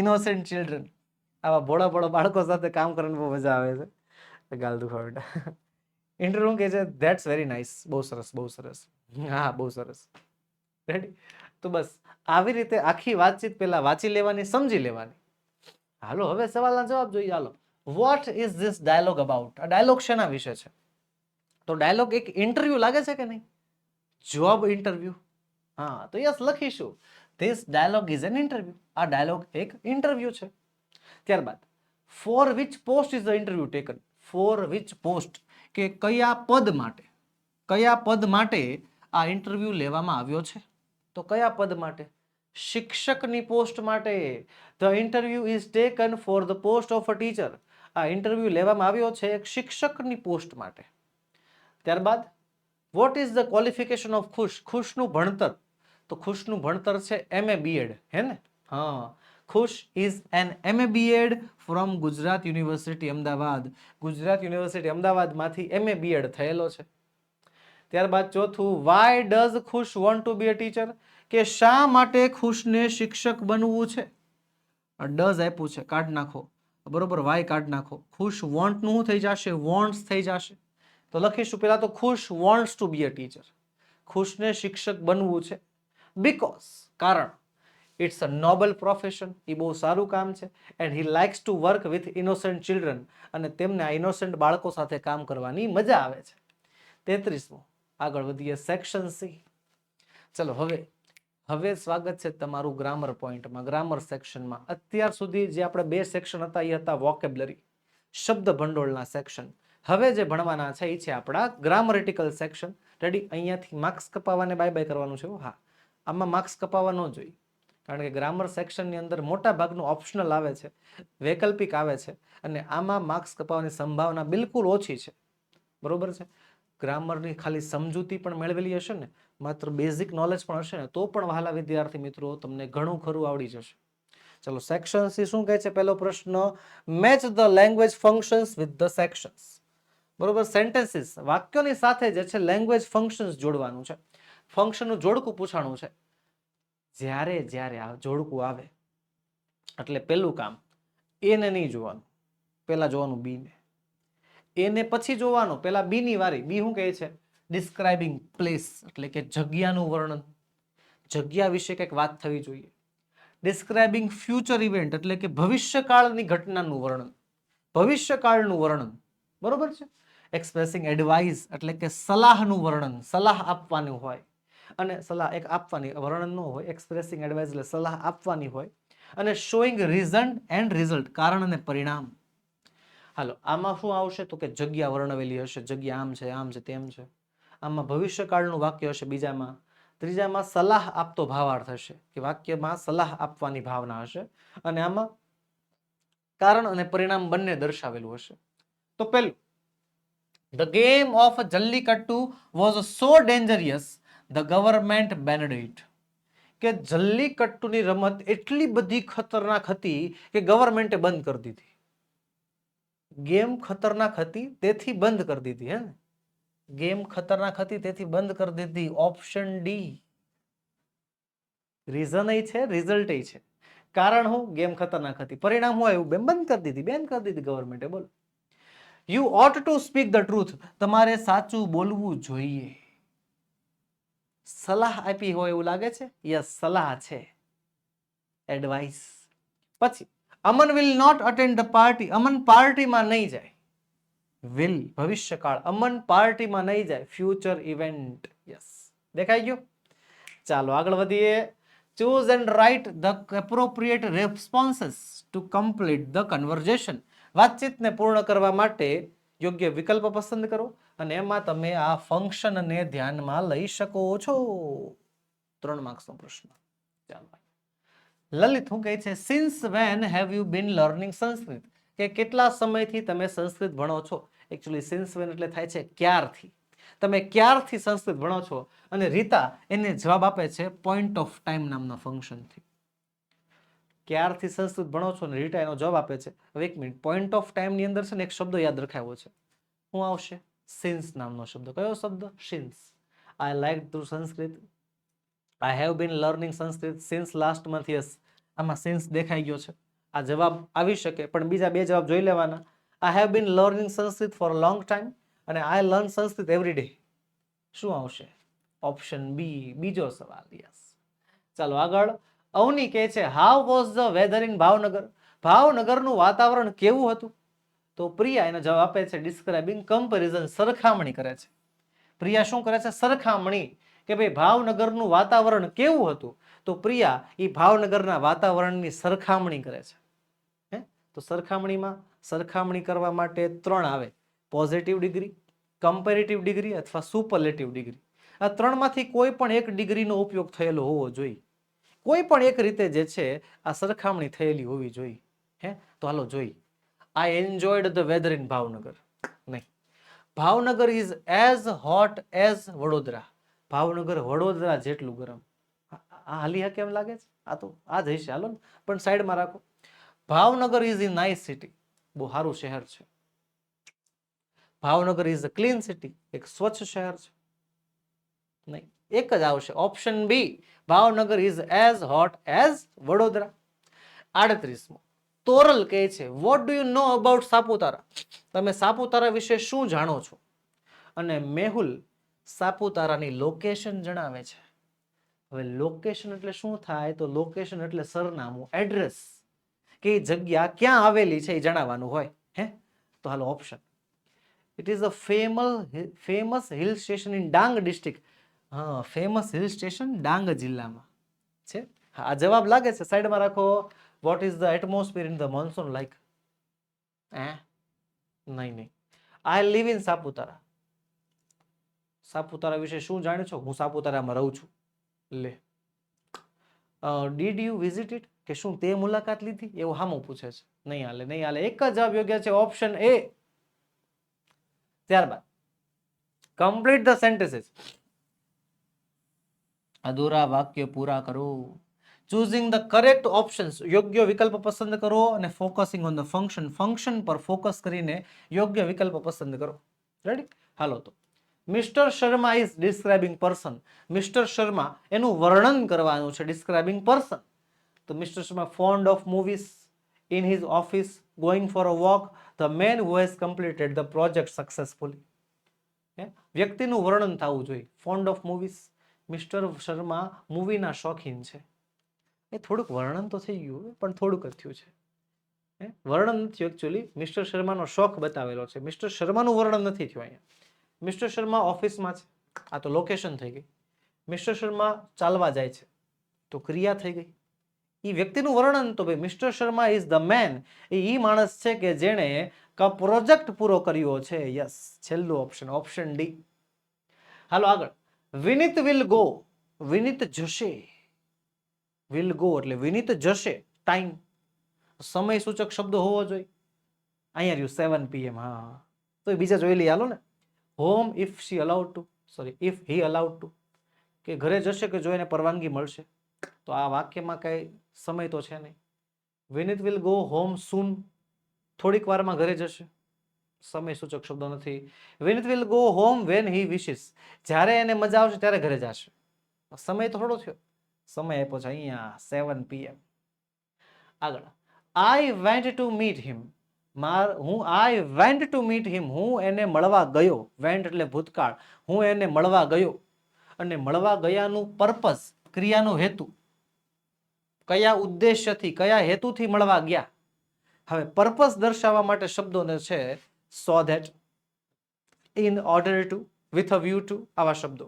ઇનોસન્ટ ચિલ્ડ્રન, આવા ભોળા ભોળા બાળકો સાથે કામ કરવાની બહુ મજા આવે છે. ગાલ દુખાવડા. ઇન્ટરવ્યુ કે છે ધેટ્સ વેરી નાઇસ. બહુ સરસ, બહુ સરસ. હા, બહુ સરસ. રેડી. તો બસ આવી રીતે આખી વાતચીત પહેલા વાંચી લેવાની, સમજી લેવાની. હાલો હવે સવાલના જવાબ જોઈએ. હાલો, what is this dialogue about? આ ડાયલોગ શેના વિશે છે? તો ડાયલોગ એક ઇન્ટરવ્યુ લાગે છે કે નહીં? Job interview. હા, તો યસ લખીશું this dialogue is an interview. આ ડાયલોગ એક ઇન્ટરવ્યુ છે. ત્યારબાદ for which post is the interview taken? For which post, કે કયા પદ માટે, કયા પદ માટે આ ઇન્ટરવ્યુ લેવામાં આવ્યો છે? તો કયા પદ માટે? શિક્ષકની પોસ્ટ માટે. The interview is taken for the post of a teacher. આ ઇન્ટરવ્યુ લેવામાં આવ્યો છે એક શિક્ષકની પોસ્ટ માટે. ત્યારબાદ vote is the qualification of ખુશ? ખુશનું ભણતર. તો ખુશનું ભણતર છે MA BEd, હે ને? હા, Khush is an MA BEd from Gujarat university Ahmedabad. Gujarat university અમદાવાદમાંથી MA BEd થયેલો છે. ત્યારબાદ ચોથું, why does Khush want to be a teacher? કે શા માટે ખુશને શિક્ષક બનવું છે? ડઝ આપ્યું છે, કાઢ નાખો. બરોબર, વાય કાઢ નાખો. ખુશ વોન્ટ નું થઈ જશે, વોન્ટ્સ થઈ જશે. તો લખીશું પહેલા તો Khush wants to be a teacher. ખુશને શિક્ષક બનવું છે. બીકોઝ, કારણ, ઇટ્સ અ નોબલ પ્રોફેશન. એ બહુ સારું કામ છે. And he likes to work with innocent children. અને તેમને આ ઇનોસન્ટ બાળકો સાથે કામ કરવાની મજા આવે છે. 33મો. આગળ વધીએ સેક્શન સી. ચલો હવે સ્વાગત છે તમારું ગ્રામર પોઈન્ટમાં, ગ્રામર સેક્શનમાં. અત્યાર સુધી જે આપણે બે સેક્શન હતા એ હતા વોકેબ્લરી, શબ્દ ભંડોળના સેક્શન. હવે જે ભણવાના છે એ છે આપણા ગ્રામરેટિકલ સેક્શન. રેડી? અહીંયાથી માર્ક્સ કપાવવાને બાય બાય કરવાનું છે. હા, આમાં માર્ક્સ કપાવવા ન જોઈએ, કારણ કે ગ્રામર સેક્શનની અંદર મોટા ભાગનું ઓપ્શનલ આવે છે, વૈકલ્પિક આવે છે, અને આમાં માર્ક્સ કપાવવાની સંભાવના બિલકુલ ઓછી છે. બરોબર છે? ગ્રામરની ખાલી સમજૂતી પણ મેળવેલી હશે ને, માત્ર બેઝિક નોલેજ પણ હશે ને, તો પણ વહાલા વિદ્યાર્થી મિત્રો તમને ઘણું ખરું આવડી જશે. ચલો, સેક્શન સી શું કહે છે? પહેલો પ્રશ્ન, match the language functions with the sections. બરોબર, સેન્ટેન્સીસ, વાક્યોની સાથે જે છે લેંગ્વેજ ફંક્શન્સ જોડવાનું છે. ફંક્શનનું જોડકું પૂછાણું છે. જ્યારે જ્યારે આ જોડકું આવે એટલે પહેલું કામ, એને નહીં જોવાનું, પહેલા જોવાનું બી ને. એને પછી જોવાનો, પહેલા બી ની વારી. બી શું કહે છે? ડિસ્ક્રાઇબિંગ પ્લેસ, એટલે કે જગ્યાનું વર્ણન. જગ્યા વિશે કંઈક વાત થવી જોઈએ. ડિસ્ક્રાઇબિંગ ફ્યુચર ઇવેન્ટ, એટલે કે ભવિષ્યકાળની ઘટનાનું વર્ણન, ભવિષ્યકાળનું વર્ણન. બરોબર છે? એક્સપ્રેસિંગ એડવાઇસ, એટલે કે સલાહનું વર્ણન, સલાહ આપવાનું હોય. અને સલાહ એક આપવાની, વર્ણન ન હોય. એક્સપ્રેસિંગ એડવાઇસ એટલે સલાહ આપવાની હોય. અને શોઈંગ રીઝન એન્ડ રિઝલ્ટ, કારણ અને પરિણામ. હાલો, આમાં શું આવશે? તો કે જગ્યા વર્ણવેલી હશે, જગ્યા આમ છે, આમ છે, તેમ છે. આમાં ભવિષ્યકાળનું વાક્ય હશે બીજામાં. ત્રીજામાં સલાહ આપતો ભાવાર્થ હશે, કે વાક્યમાં સલાહ આપવાની ભાવના હશે. અને આમાં કારણ અને પરિણામ બંને દર્શાવેલું હશે. તો પેલું, the game of jallikattu was so dangerous the government banned it. કે જલ્લીકટ્ટુની રમત એટલી બધી ખતરનાક હતી કે ગવર્મેન્ટે બંધ કરી દીધી. ગેમ ખતરનાક હતી તેથી બંધ કરી દીધી, હે ને? ગેમ ખતરનાક હતી તેથી બંધ કરી દીધી. Option D. રીઝન એ છે, રિઝલ્ટ એ છે. કારણ હું? ગેમ ખતરનાક હતી. પરિણામ હું આવ્યું? બંધ કરી દીધી, બેન કરી દીધી ગવર્મેન્ટે. બોલો. You oat to speak the truth. તમારે સાચું બોલવું જોઈએ. સલાહ આપી હોય એવું લાગે છે? યસ, સલાહ છે, એડવાઇસ. પછી Aman will not attend the party. Aman પાર્ટીમાં નહીં જાય. વિલ, ભવિષ્યકાળ. અમન પાર્ટીમાં નહીં જાય, ફ્યુચર ઇવેન્ટ. યસ, દેખાઈ ગયું? ચાલો આગળ વધીએ. Choose and write the appropriate responses to complete the conversation. વાતચીતને પૂર્ણ કરવા માટે યોગ્ય વિકલ્પ પસંદ કરો, અને એમાં તમે આ ફંક્શનને ધ્યાનમાં લઈ શકો છો. 3 માર્ક્સનો પ્રશ્ન. ચાલો, લલિત શું કહે છે? Since when have you been learning Sanskrit? કે કેટલા સમયથી તમે સંસ્કૃત ભણો છો? એકચ્યુઅલી સિન્સ વેન એટલે થાય છે ક્યારથી. તમે ક્યારથી સંસ્કૃત ભણો છો? અને રીતા એને જવાબ આપે છે પોઈન્ટ ઓફ ટાઈમ નામના ફંક્શનથી. ક્યારથી સંસ્કૃત ભણો છો ને રીટા એનો જવાબ આપે છે. હવે 1 મિનિટ, પોઈન્ટ ઓફ ટાઈમ ની અંદર છે ને એક શબ્દ યાદ રખાયો છે. શું આવશે? સિન્સ નામનો શબ્દ. કયો શબ્દ? Since. I like to Sanskrit, I have been learning Sanskrit since last month. Yes, આમાં સિન્સ દેખાઈ ગયો છે. આ જવાબ આવી શકે, પણ બીજા બે જવાબ જોઈ લેવાના. I have been learning Sanskrit for a long time અને I learn Sanskrit every day. શું આવશે? ઓપ્શન બી, બીજો સવાલ. યસ. ચાલો આગળ. અવની કહે છે how was the weather in Bhavnagar? ભાવનગરનું વાતાવરણ કેવું હતું? તો પ્રિયા એનો જવાબ આપે છે ડિસ્ક્રાઇબિંગ કમ્પેરિઝન, સરખામણી કરે છે. પ્રિયા શું કરે છે? સરખામણી, કે ભાઈ ભાવનગરનું વાતાવરણ કેવું હતું? તો પ્રિયા એ ભાવનગરના વાતાવરણની સરખામણી કરે છે. તો સરખામણી કરવા માટે 3 આવે: પોઝિટિવ ડિગ્રી, કમ્પેરેટિવ ડિગ્રી અથવા સુપરલેટિવ ડિગ્રી. આ 3 માંથી કોઈ પણ એક ડિગ્રીનો ઉપયોગ થયેલો હોવો જોઈએ. કોઈ પણ એક રીતે જે છે આ સરખામણી થયેલી હોવી જોઈએ. તો હાલો જોઈ. I enjoyed the weather in Bhavnagar. નહીં. Bhavnagar is as hot as Vadodara. Bhavnagar Vadodara જેટલું ગરમ. હાલી કેમ લાગે છે? આ તો આ જ હશે. હાલો ને, પણ સાઈડમાં રાખો. Bhavnagar is a nice city. બહુ સારું શહેર છે. Bhavnagar is a clean city. એક સ્વચ્છ શહેર છે. નહીં, એક જ આવશે option B. Bhavnagar is as hot as Vadodara. 38મો. તોરલ કહે છે what do you know about Saputara? તમે સાપુતારા વિશે શું જાણો છો? અને મેહુલ સાપુતારાની લોકેશન જણાવે છે. હવે લોકેશન એટલે શું થાય? તો લોકેશન એટલે સરનામું, એડ્રેસ, કે જગ્યા ક્યાં આવેલી છે એ જણાવવાનું હોય. તો હાલો option. It is a famous hill station in Dang district. હા, ફેમસ હિલ સ્ટેશન ડાંગ જિલ્લામાં છે. આ જવાબ લાગે છે, સાઈડમાં રાખો. What is the atmosphere in the monsoon like? નહીં. I live in Saputara. Saputara વિશે શું જાણો છો? હું સાપુતારામાં રહું છું. લે. Did you visit it? કે શું તે મુલાકાત લીધી? એવું હામું પૂછે છે. નહીં હાલે. એક જ જવાબ યોગ્ય છે, ઓપ્શન એ. ત્યારબાદ કમ્પ્લીટ ધ સેન્ટેન્સીસ. અધૂરા વાક્ય પૂરા કરો. Choosing the correct options. યોગ્ય વિકલ્પ પસંદ કરો અને focusing on the function. Function પર ફોકસ કરીને યોગ્ય વિકલ્પ પસંદ કરો. રેડી? હાલો તો. Mister Sharma is describing person. Mister Sharma એનું વર્ણન કરવાનું છે, ડિસ્ક્રાઇબિંગ પર્સન. તો mister Sharma found of movies, in his office, going for a walk, the main who has completed the project successfully. વ્યક્તિનું વર્ણન થવું જોઈએ. Found of movies. Mister Sharma મૂવીના શોખીન છે. એ થોડુંક વર્ણન તો થઈ ગયું, પણ થોડુંક જ થયું છે. વર્ણન નથી એકચ્યુઅલી, મિસ્ટર શર્માનો શોખ બતાવેલો છે. મિસ્ટર શર્માનું વર્ણન નથી થયું અહીંયા. મિસ્ટર શર્મા ઓફિસમાં છે, આ તો લોકેશન થઈ ગઈ. મિસ્ટર શર્મા ચાલવા જાય છે, તો ક્રિયા થઈ ગઈ. એ વ્યક્તિનું વર્ણન તો ભાઈ mister Sharma is the man. એ માણસ છે કે જેણે પ્રોજેક્ટ પૂરો કર્યો છે. યસ, છેલ્લું ઓપ્શન, ઓપ્શન ડી. હાલો આગળ. વિનીત વિલ ગો. વિનીત જશે. વિલ ગો એટલે વિનીત જશે. ટાઈમ, સમય સૂચક શબ્દ હોવો જોઈએ. અહીંયા રહ્યું 7 PM. હા, તો બીજા જોઈ લઈએ. હાલો ને. Home if she allowed to, sorry if he allowed to, કે ઘરે જશે કે જો એને પરવાનગી મળશે. તો આ વાક્યમાં કઈ સમય તો છે નહીં. Vineet will go home soon, થોડીક વારમાં ઘરે જશે. સમય સૂચક શબ્દો નથી. Vineet will go home when he wishes, જ્યારે એને મજા આવશે ત્યારે ઘરે જશે. સમય તો થોડો થયો. સમય આપ્યો છે અહીંયા 7 PM. આગળ. I went to meet him. I went to meet him, હું એને મળવા ગયો. વેન્ટ એટલે ભૂતકાળ. હું એને મળવા ગયો. અને મળવા ગયાનું પર્પસ, ક્રિયાનો હેતુ, કયા ઉદ્દેશ્યથી, કયા હેતુથી મળવા ગયા. હવે પર્પસ દર્શાવવા માટે શબ્દોને છે so that, in order to, with a view to, આવા શબ્દો.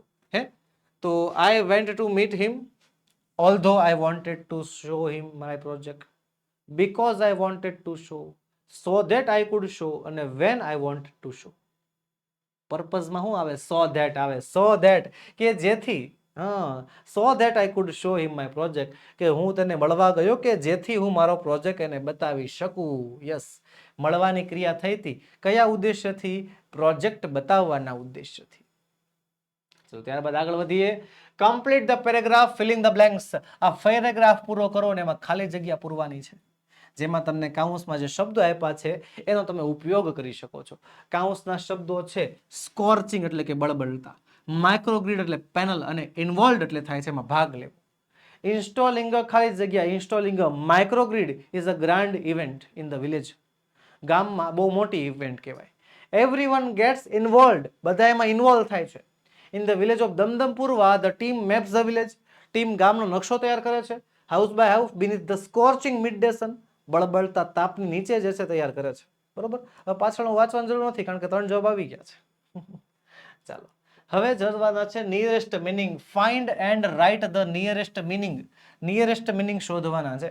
તો I went to meet him although I wanted to show him my project, because I wanted to show, so that I could show, અને when I wanted to show. પર્પઝમાં શું આવે? So that આવે. So that કે જેથી, so that I could show him my project, કે હું તેને મળવા ગયો કે જેથી હું મારો પ્રોજેક્ટ એને બતાવી શકું. યસ, મળવાની ક્રિયા થઈ હતી. કયા ઉદ્દેશ્યથી? પ્રોજેક્ટ બતાવવાના ઉદ્દેશ્યથી. ચલો ત્યારબાદ આગળ વધીએ. Complete the paragraph, filling the blanks. આ પેરેગ્રાફ પૂરો કરો ને એમાં ખાલી જગ્યા પૂરવાની છે, જેમાં તમને કાઉન્સમાં જે શબ્દો આપ્યા છે એનો તમે ઉપયોગ કરી શકો છો. કાઉન્સના શબ્દો છે સ્કોર્ચિંગ એટલે કે બળબળતા, માઇક્રોગ્રીડ એટલે પેનલ, અને ઇન્વોલ્વડ એટલે થાય છે એમાં ભાગ લેવો. ઇન્સ્ટોલિંગ ખાલી જગ્યા, installing microgrid is a grand event in the village. ગામમાં બહુ મોટી ઇવેન્ટ કહેવાય. એવરીવન ગેટ્સ ઇન્વોલ્વડ, બધા એમાં ઇન્વોલ્વ થાય છે. In the village of Damdampurwa the team maps the village, team ગામનો નકશો તૈયાર કરે છે. House by house beneath the scorching mid day sun, બળબળતા તાપની નીચે જે છે તૈયાર કરે છે. બરોબર, હવે પાછળ વાંચવાની જરૂર નથી કારણ કે 3 જવાબ આવી ગયા છે. ચાલો હવે જોડવાના છે nearest meaning. Find and write the nearest meaning. Nearest meaning શોધવાના છે.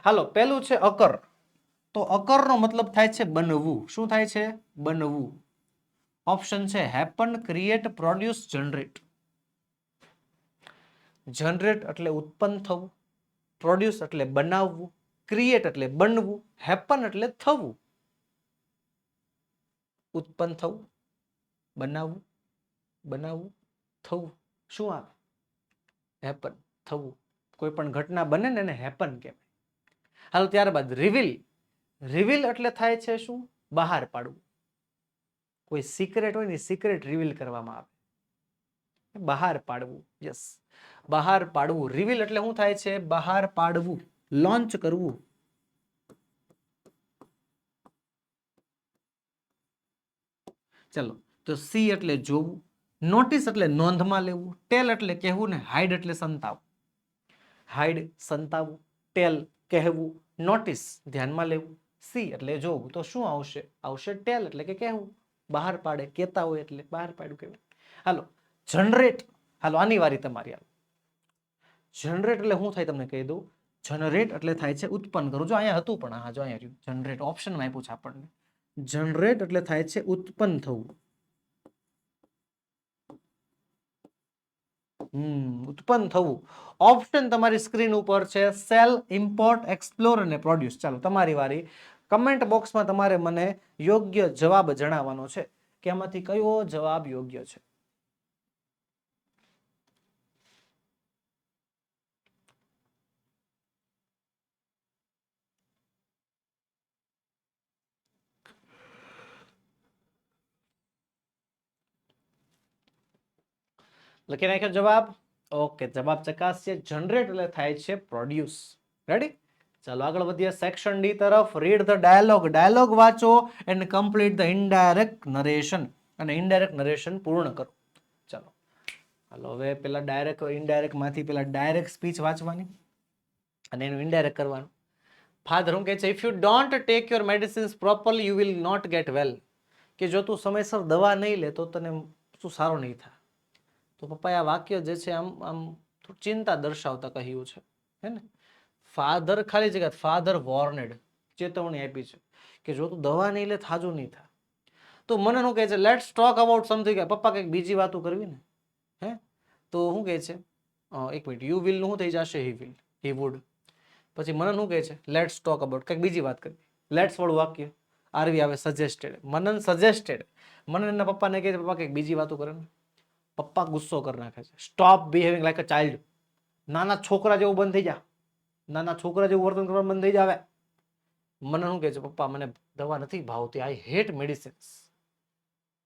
હાલો, પહેલું છે અકર. તો અકરનો મતલબ થાય છે બનવું. શું થાય છે? બનવું. ઓપ્શન છે happen, create, produce, generate. Generate એટલે ઉત્પન્ન થવું, પ્રોડ્યુસ એટલે બનાવવું, ક્રિએટ એટલે બનવું, હેપન એટલે થવું. ઉત્પન્ન થવું, બનાવવું, બનાવવું, થવું. શું આવે? હેપન, થવું. કોઈ પણ ઘટના બને ને એને હેપન કહેવાય. હાલ ત્યારબાદ રિવીલ. રિવીલ એટલે થાય છે શું? બહાર પાડવું. કોઈ સિક્રેટ હોય ને સિક્રેટ રિવીલ કરવામાં આવે, બહાર પાડવું. યસ, બહાર પાડવું. રિવીલ એટલે શું થાય છે? બહાર પાડવું, લોન્ચ કરવું. ચલો, તો સી એટલે જોવું, નોટિસ એટલે નોંધમાં લેવું, ટેલ એટલે કહેવું, ને હાઇડ એટલે સંતાવવું. હાઇડ સંતાવવું, ટેલ કહેવું, નોટિસ ધ્યાનમાં લેવું, સી એટલે જોવું. તો શું આવશે? આવશે ટેલ એટલે કે કહેવું, બહાર પાડે, કહેતા હોય એટલે બહાર પાડ્યું કહેવાય. હાલો જનરેટ. હાલો આની વારી તમારી. હાલો જનરેટ એટલે શું થાય તમને કહી દઉં. જનરેટ એટલે થાય છે ઉત્પન્ન કરવું. જો અહીંયા હતું પણ હા જો અહીંયા રહ્યું જનરેટ, ઓપ્શનમાં આપ્યું છે આપણને. જનરેટ એટલે થાય છે ઉત્પન્ન થવું. ઉત્પન્ન થવું. ઓપ્શન તમારી સ્ક્રીન ઉપર છે, સેલ, ઇમ્પોર્ટ, એક્સપ્લોર અને પ્રોડ્યુસ. ચાલો તમારી વારી. કમેન્ટ બોક્સમાં તમારે મને યોગ્ય જવાબ જણાવવાનો છે કે આમાંથી કયો જવાબ યોગ્ય છે. લખી નાખ્યો જવાબ? ઓકે, જવાબ ચકાસીએ. જનરેટ એટલે થાય છે પ્રોડ્યુસ. રેડી? ચાલો આગળ વધીએ સેક્શન ડી તરફ. Read the dialogue. ડાયલોગ વાંચો and complete the indirect narration. અને ઇનડાયરેક્ટ નરેશન પૂર્ણ કરો. ચાલો હાલો હવે પેલા ડાયરેક્ટ ઇનડાયરેક્ટ માંથી પેલા ડાયરેક્ટ સ્પીચ વાંચવાની અને એનું ઇનડાયરેક્ટ કરવાનું. ફાધર હું કહે છે, if you don't take your medicines properly you will not get well. કે જો તું સમયસર દવા નહીં લે તો તને શું સારો નહીં થાય. તો પપ્પાએ આ વાક્ય જે છે આમ આમ ચિંતા દર્શાવતા કહ્યું છે, હે ને. ફાધર ખાલી જગ્યા, ફાધર વોર્નેડ, ચેતવણી આપી છે કે જો તું દવા નહીં લે થાજુ નહીં થાય. તો મને શું કહે છે, લેટ્સ ટોક અબાઉટ સમથિંગ. પપ્પા કંઈક બીજી વાતો કરવી ને, હે. તો શું કહે છે, એક મિનિટ, યુ વિલ નું શું થઈ જશે? He will, he would. પછી મનન શું કહે છે, લેટ્સ ટોક અબાઉટ, કંઈક બીજી વાત કરવી. લેટ્સ વાળું વાક્ય આરવી આવે સજેસ્ટેડ. મનન સજેસ્ટેડ. મનન એના પપ્પાને કહે છે, પપ્પા કંઈક બીજી વાતો કરે ને. પપ્પા ગુસ્સો કરી નાખે છે. Stop behaving like a child. નાના છોકરા જેવું બંધ થઈ જા. નાના છોકરા જેવું વર્તન કરવાનું બંધ થઈ જાવે. મનન શું કહે છે, પપ્પા મને દવા નથી ભાવતી, I hate medicines.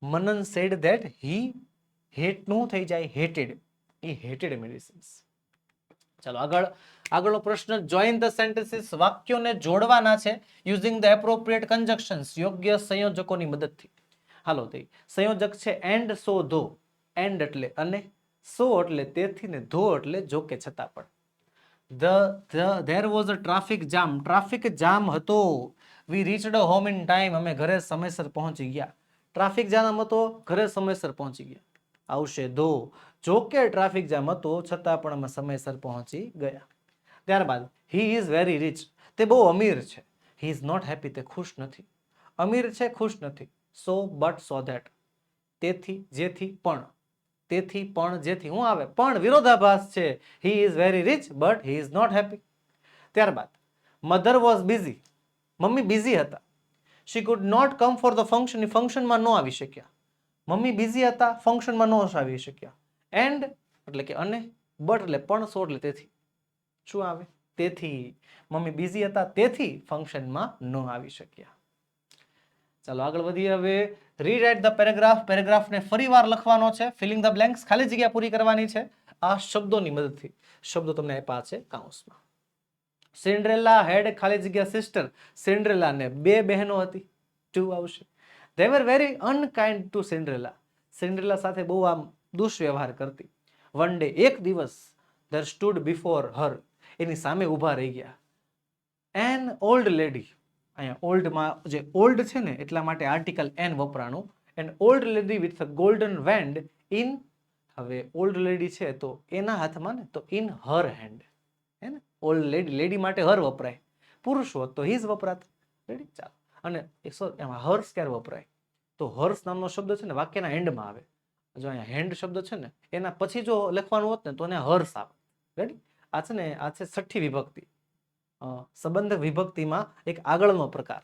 Manan said that he hate નું થઈ જાય હેટેડ. હી હેટેડ મેડિસિન્સ. ચાલો આગળનો પ્રશ્ન. Join the sentences. વાક્યોને જોડવાના છે યુઝિંગ ધ એપ્રોપ્રિએટ કન્જક્શન્સ. યોગ્ય સંયોજકોની મદદથી. હાલો તે સંયોજક છે એન્ડ, સો, ધો. એન્ડ એટલે અને, સો એટલે તેથી, ને ધો એટલે જો કે છતાં પણ. There was a traffic jam. Traffic jam હતો. વી રીચડ હોમ ઇન ટાઈમ. અમે ઘરે સમયસર પહોંચી ગયા. ટ્રાફિક જામ હતો, ઘરે સમયસર પહોંચી ગયા. આવશે ધો. જો કે ટ્રાફિક જામ હતો છતાં પણ અમે સમયસર પહોંચી ગયા. ત્યારબાદ હી ઇઝ વેરી રીચ. તે બહુ અમીર છે. He is not happy. તે ખુશ નથી. અમીર છે, ખુશ નથી. So but so that. તેથી, જેથી, પણ. તેથી પણ જેથી હું આવે પણ વિરોધાભાસ છે. He is very rich but he is not happy. ત્યારબાદ mother was busy. Mummy busy હતા. She could not come for the function. ફંક્શનમાં ન આવી શક્યા. મમ્મી બિઝી હતા, ફંક્શનમાં ન આવી શક્યા. એન્ડ એટલે કે અને, બટ એટલે પણ, સો એટલે તેથી. શું આવે? તેથી. મમ્મી બિઝી હતા તેથી ફંક્શનમાં ન આવી શક્યા. ચાલો આગળ વધીએ. હવે રીરાઇટ ધ પેરેગ્રાફ. પેરેગ્રાફને ફરીવાર લખવાનો છે. ફિલિંગ ધ બ્લેન્ક્સ, ખાલી જગ્યા પૂરી કરવાની છે આ શબ્દોની મદદથી. શબ્દો તમને આપ્યા છે કાઉન્સમાં. સિન્ડ્રેલા હેડ ખાલી જગ્યા સિસ્ટર. સિન્ડ્રેલાને 2 બહેનો હતી. 2 આવશે. they were very unkind to Cinderella. Cinderella સાથે બહુ આમ દુષ્વ્યવહાર કરતી. one day, એક દિવસ, there stood before her, એની સામે ઊભા રહી ગયા, an old lady. અહીંયા ઓલ્ડમાં જે ઓલ્ડ છે ને એટલા માટે આર્ટિકલ એન વપરાણું. an old lady with a golden wand in. હવે ઓલ્ડ લેડી છે તો એના હાથમાં ને, તો in her hand. હે ને, ઓલ્ડ લેડી, લેડી માટે હર વપરાય. પુરુષ હોત તો હિઝ વપરાત. રેડી? ચાલો. અને એમાં હર્સ ક્યારે વપરાય? તો હર્સ નામનો શબ્દ છે ને વાક્યના એન્ડમાં આવે. જો અહીંયા હેન્ડ શબ્દ છે ને એના પછી જો લખવાનું હોત ને તો એને હર્સ આવે. રેડી? આ છે ને, આ છે છઠ્ઠી વિભક્તિ. સંબંધ વિભક્તિમાં એક આગળનો પ્રકાર.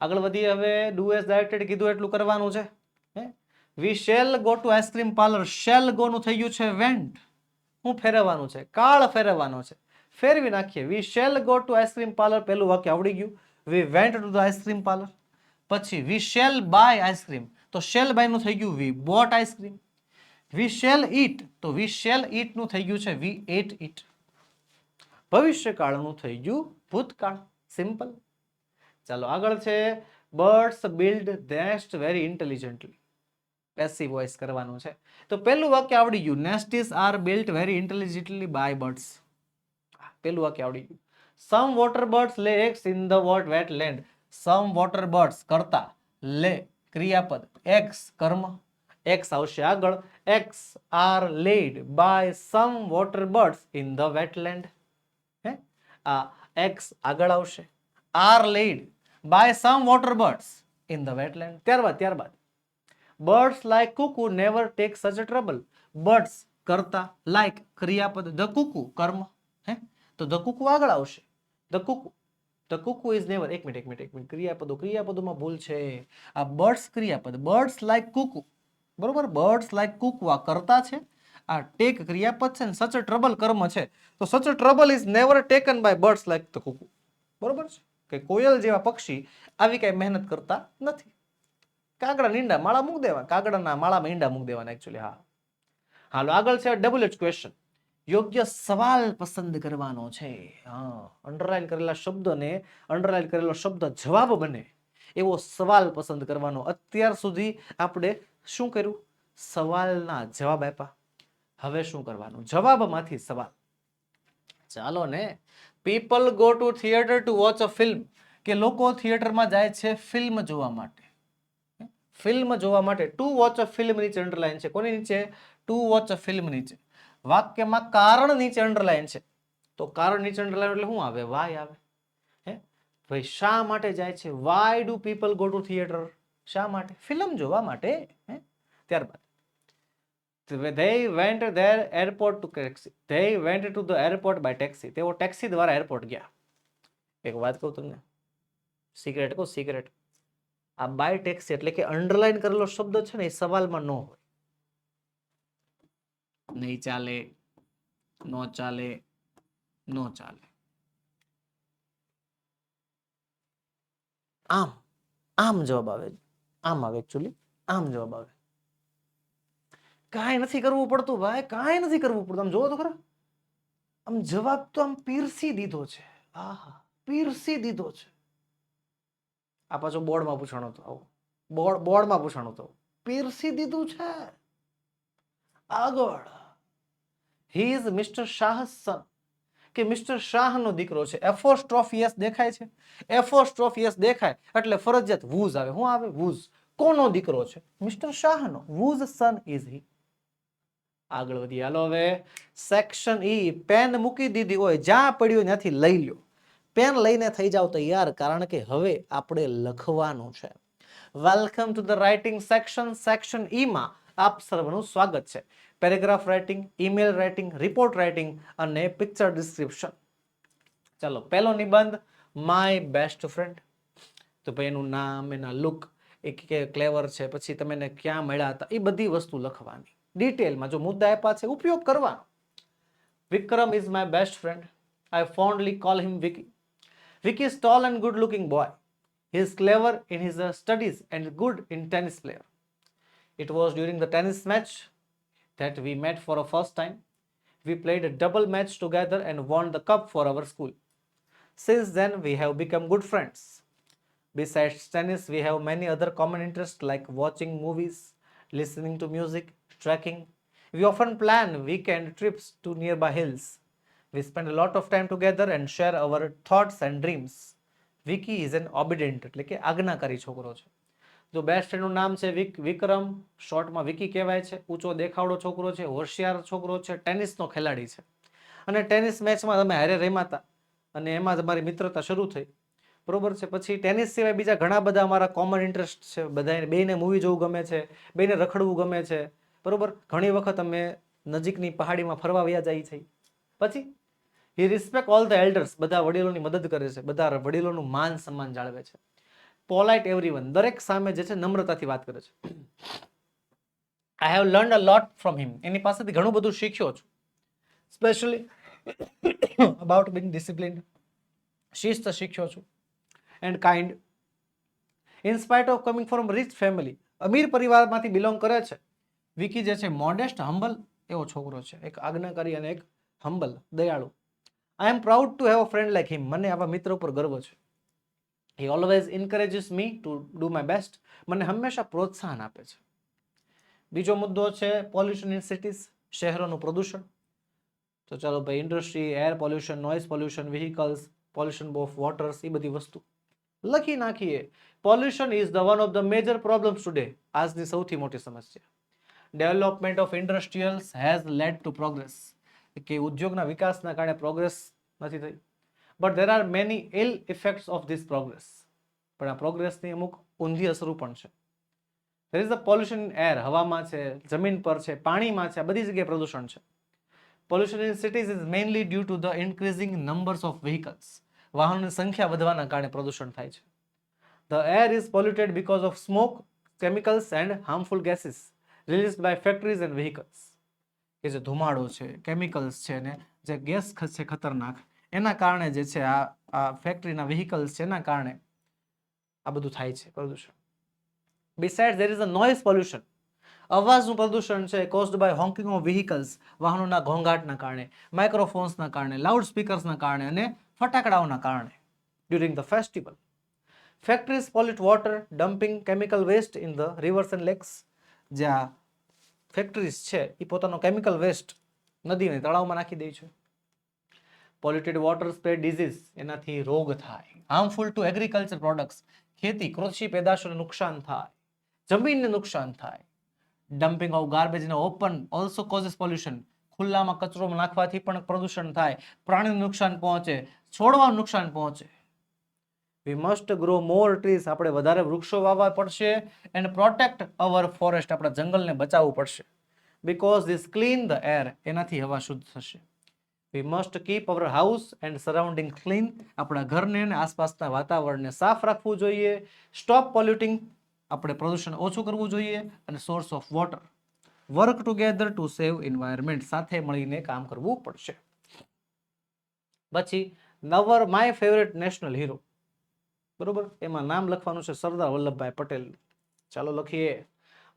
આગળ વધીએ. હવે ડુ એઝ ડાયરેક્ટેડ કીધું એટલું કરવાનું છે. We shall go to ice cream parlour. Shall go નું થઈ ગયું છે વેન્ટ. હું ફેરવવાનું છે? કાળ ફેરવવાનો છે. ફેરવી નાખીએ. વી shall go to ice cream parlour. પેલું વાક્ય આવડી ગયું. We went to the ice cream parlour. પછી વી શેલ બાય આઈસ્ક્રીમ. તો શેલ બાય નું થઈ ગયું વી બોટ આઈસ્ક્રીમ. વી શેલ ઈટ. તો વી શેલ ઈટ નું થઈ ગયું છે વી એટ ઈટ. ભવિષ્યકાળનું થઈ ગયું ભૂતકાળ. સિમ્પલ. ચાલો આગળ છે. Birds build nest very intelligently. Passive voice કરવાનું છે. તો પહેલું વાક્ય આવડી ગયું. Nests are built very intelligently by birds. પહેલું વાક્ય આવડી ગયું. Some water birds lay eggs in the wet land. Some water birds કરતા, લે ક્રિયાપદ, એગ્સ કર્મ, એક્સ આવશે આગળ. Eggs are laid by some water birds in the wetland. હે, આ એગ્સ આગળ આવશે. Are laid by some water birds in the wetland. ત્યારબાદ birds like cuckoo never take such a trouble. Birds કરતા, લાઈક ક્રિયાપદ, ધ કુકુ કર્મ. હે, તો ધ કુકુ આગળ આવશે. The cuckoo is never. એક મિનિટ. ક્રિયાપદોમાં ભૂલ છે. આ બર્ડ્સ ક્રિયાપદ, બર્ડ્સ લાઈક કુકુ. બરોબર? બર્ડ્સ લાઈક કુકુ આ કરતા છે. આ ટેક ક્રિયાપદ છે ને સચ અ ટ્રબલ કર્મ છે. તો such a trouble is never taken by birds like the cuckoo. બરોબર છે કે કોયલ જેવા પક્ષી આવી કઈ મહેનત કરતા નથી. કાગડા ઈંડા માળા મૂક દેવા. કાગડાના માળામાં ઈંડા મૂક દેવાના એકચ્યુઅલી. હા, હાલો આગળ છે ડબલ એચ ક્વેશ્ચન. યોગ્ય સવાલ પસંદ કરવાનો છે. અંડરલાઈન કરેલા શબ્દને, અંડરલાઈન કરેલો શબ્દ જવાબ બને એવો સવાલ પસંદ કરવાનો. અત્યાર સુધી આપણે શું કર્યું? સવાલના જવાબ આપ્યા. હવે શું કરવાનું? જવાબમાંથી સવાલ. ચાલો ને. People go to theatre two watch a film. કે લોકો થિયેટરમાં જાય છે ફિલ્મ જોવા માટે. ફિલ્મ જોવા માટે. ટુ વોચ અ ફિલ્મ નીચે અંડરલાઈન છે. કોની નીચે? ટુ વોચ અ ફિલ્મ નીચે. વાક્યમાં કારણ નીચે અંડરલાઈન છે. તો કારણ નીચે અંડરલાઈન એટલે શું આવે? વાય આવે. હે ભાઈ, શા માટે જાય છે? Why do people go to theatre? શા માટે? ફિલ્મ જોવા માટે. હે, ત્યારબાદ they went their airport to taxi. They went to the airport by taxi. તેઓ ટેક્સી દ્વારા એરપોર્ટ ગયા. એક વાત કહું તમને, સિક્રેટ કહું, સિક્રેટ. આ બાય ટેક્સી એટલે કે અંડરલાઈન કરેલો શબ્દ છે ને એ સવાલમાં ન હોય. નહીં ચાલે, નો ચાલે, નો ચાલે. આમ જવાબ આવે. આમ આવે એકચ્યુઅલી. આમ જવાબ આવે. કાંઈ નથી કરવું પડતું ભાઈ, કાંઈ નથી કરવું પડતું. આમ જોવો તો ખરા, આમ જવાબ તો આમ પીરસી દીધો છે. આહા, પીરસી દીધો છે. આ પાછો બોર્ડમાં પૂછાણો તો આવું, બોર્ડમાં પૂછાણો તો પીરસી દીધું છે. આગળ, હી ઇઝ મિસ્ટર શાહ's son. કે મિસ્ટર શાહનો દીકરો છે. એફોસ્ટ્રોફિયસ દેખાય છે. એફોસ્ટ્રોફિયસ દેખાય એટલે ફરજિયાત વુઝ આવે. શું આવે? વુઝ. કોનો દીકરો છે? Mister શાહનો. whose son is he? આગળ વધી. હાલો હવે સેક્શન ઈ. પેન મૂકી દીધી હોય, જ્યાં પડ્યું ત્યાંથી લઈ લ્યો. પેન લઈને થઈ જાવ તૈયાર, કારણ કે હવે આપણે લખવાનું છે. Welcome to the writing section. Section E માં આપ સર્વનું સ્વાગત છે. Paragraph writing, email writing, report writing અને પિક્ચર ડિસ્ક્રિપ્શન. ચાલો, પહેલો નિબંધ માય બેસ્ટ ફ્રેન્ડ. તો ભાઈ એનું નામ, એના લુક, એ કે ક્લેવર છે, પછી તમે ક્યાં મળ્યા હતા, એ બધી વસ્તુ લખવાની. ડિટેલમાં જો મુદ્દા આપ્યા છે ઉપયોગ કરવાનો. Vikram is my best friend. I fondly call him Vicky. Vicky is tall and good looking boy. He is clever in his studies and good in tennis player. It was during the tennis match that we met for a first time. We played a double match together and won the cup for our school. Since then, we have become good friends. Besides tennis, we have many other common interests like watching movies, listening to music, trekking. We often plan weekend trips to nearby hills. We spend a lot of time together and share our thoughts and dreams. Vicky is an obedient એટલે કે આજ્ઞાકારી છોકરો છે. જો best ફ્રેન્ડનું નામ છે વિક્રમ, શોર્ટમાં વિકી કહેવાય છે. ઊંચો દેખાવડો છોકરો છે, હોશિયાર છોકરો છે, ટેનિસનો ખેલાડી છે. અને ટેનિસ મેચમાં તમે હારે રમ્યા અને એમાં તમારી મિત્રતા શરૂ થઈ, બરોબર છે. પછી ટેનિસ સિવાય બીજા ઘણા બધા અમારા કોમન ઇન્ટરેસ્ટ છે. બધાને બેને મૂવી જોવું ગમે છે, બેને રખડવું ગમે છે, બરોબર. ઘણી વખત અમે નજીકની પહાડીમાં ફરવા વયા જાય છે. પછી હી રિસ્પેક્ટ ઓલ ધ એલ્ડર્સ, બધા વડીલોની મદદ કરે છે, બધા વડીલોનું માન સન્માન જાળવે છે. પોલાઇટ એવરીવન, દરેક સામે જે છે નમ્રતાથી વાત કરે છે. I have learned a lot from him, એની પાસેથી ઘણું બધું શીખ્યો છું. સ્પેશિયલી અબાઉટ બીંગ ડિસિપ્લિન્ડ, શિસ્ત શીખ્યો છું. And kind. In spite of coming from rich family, અમીર પરિવારમાંથી બિલોંગ કરે છે. વિકી જે છે મોડેસ્ટ, હમ્બલ એવો છોકરો છે, એક આજ્ઞાકારી અને એક હમ્બલ, દયાળુ. I am proud to have a friend like him, મને આવા મિત્ર ઉપર ગર્વ છે. He always encourages me to do my best, મને હંમેશા પ્રોત્સાહન આપે છે. બીજો મુદ્દો છે પોલ્યુશન ઇન સિટીઝ, શહેરોનું પ્રદૂષણ. તો ચાલો ભાઈ, industry, air pollution, noise pollution, vehicles, pollution of waters, એ બધી વસ્તુ લખી નાખીએ. Pollution is the one of the major problems today, આજની સૌથી મોટી સમસ્યા. Development of industrials has led to progress, કે ઉદ્યોગના વિકાસના કારણે પ્રોગ્રેસ નથી થઈ. But there are many ill effects of this progress, પણ આ પ્રોગ્રેસની અમુક ઊંધી અસરો પણ છે. There is the pollution in air, હવામાં છે, જમીન પર છે, પાણીમાં છે, આ બધી જગ્યાએ પ્રદૂષણ છે. Pollution in cities is mainly due to the increasing numbers of vehicles, વાહનોની સંખ્યા વધવાના કારણે પ્રદૂષણ થાય છે. The air is polluted because of smoke, chemicals and harmful gases released by factories and vehicles, કે જે ધુમાડો છે, કેમિકલ્સ છે ને જે ગેસ છે ખતરનાક, એના કારણે જે છે આ ફેક્ટરીના વ્હીકલ્સ છે એના કારણે આ બધું થાય છે પ્રદૂષણ. Besides there is a noise pollution, અવાજનું પ્રદૂષણ છે, કોઝડ બાય હોંકિંગ ઓફ વ્હીકલ્સ, વાહનોના ઘોંઘાટના કારણે, માઇક્રોફોન્સના કારણે, લાઉડ સ્પીકર્સના કારણે અને ફટાકડાઓના કારણે during the festival. Factories pollute water, dumping chemical waste in the rivers and lakes, જ્યાં ફેક્ટરીઝ છે એ પોતાનો કેમિકલ વેસ્ટ નદી અને તળાવમાં નાખી દે છે. પોલ્યુટેડ વોટર સ્પ્રેડ ડિઝીઝ, એનાથી રોગ થાય. હાર્મફુલ ટુ એગ્રીકલ્ચર પ્રોડક્ટ્સ, ખેતી કૃષિ પેદાશોને નુકસાન થાય, જમીનને નુકસાન થાય. Dumping of garbage in open also causes pollution, ખુલ્લામાં કચરો નાખવાથી પણ પ્રદૂષણ થાય, પ્રાણીને નુકસાન પહોંચે, છોડવાનું નુકસાન પહોંચે. We must grow more trees, આપણે વધારે વૃક્ષો વાવવા પડશે. એન્ડ પ્રોટેક્ટ અવર ફોરેસ્ટ, આપણા જંગલને બચાવવું પડશે. Because this clean the air, એનાથી હવા શુદ્ધ થશે. We must keep our house and surrounding clean, આપણા ઘરને અને આસપાસના વાતાવરણને સાફ રાખવું જોઈએ. સ્ટોપ પોલ્યુટિંગ, આપણે પ્રદૂષણ ઓછું કરવું જોઈએ. અને source of water, work together to save environment, સાથે મળીને કામ કરવું પડશે. પછી નવર માય ફેવરેટ નેશનલ હીરો, બરોબર, એમાં નામ લખવાનું છે સરદાર વલ્લભભાઈ પટેલ. ચાલો લખીએ.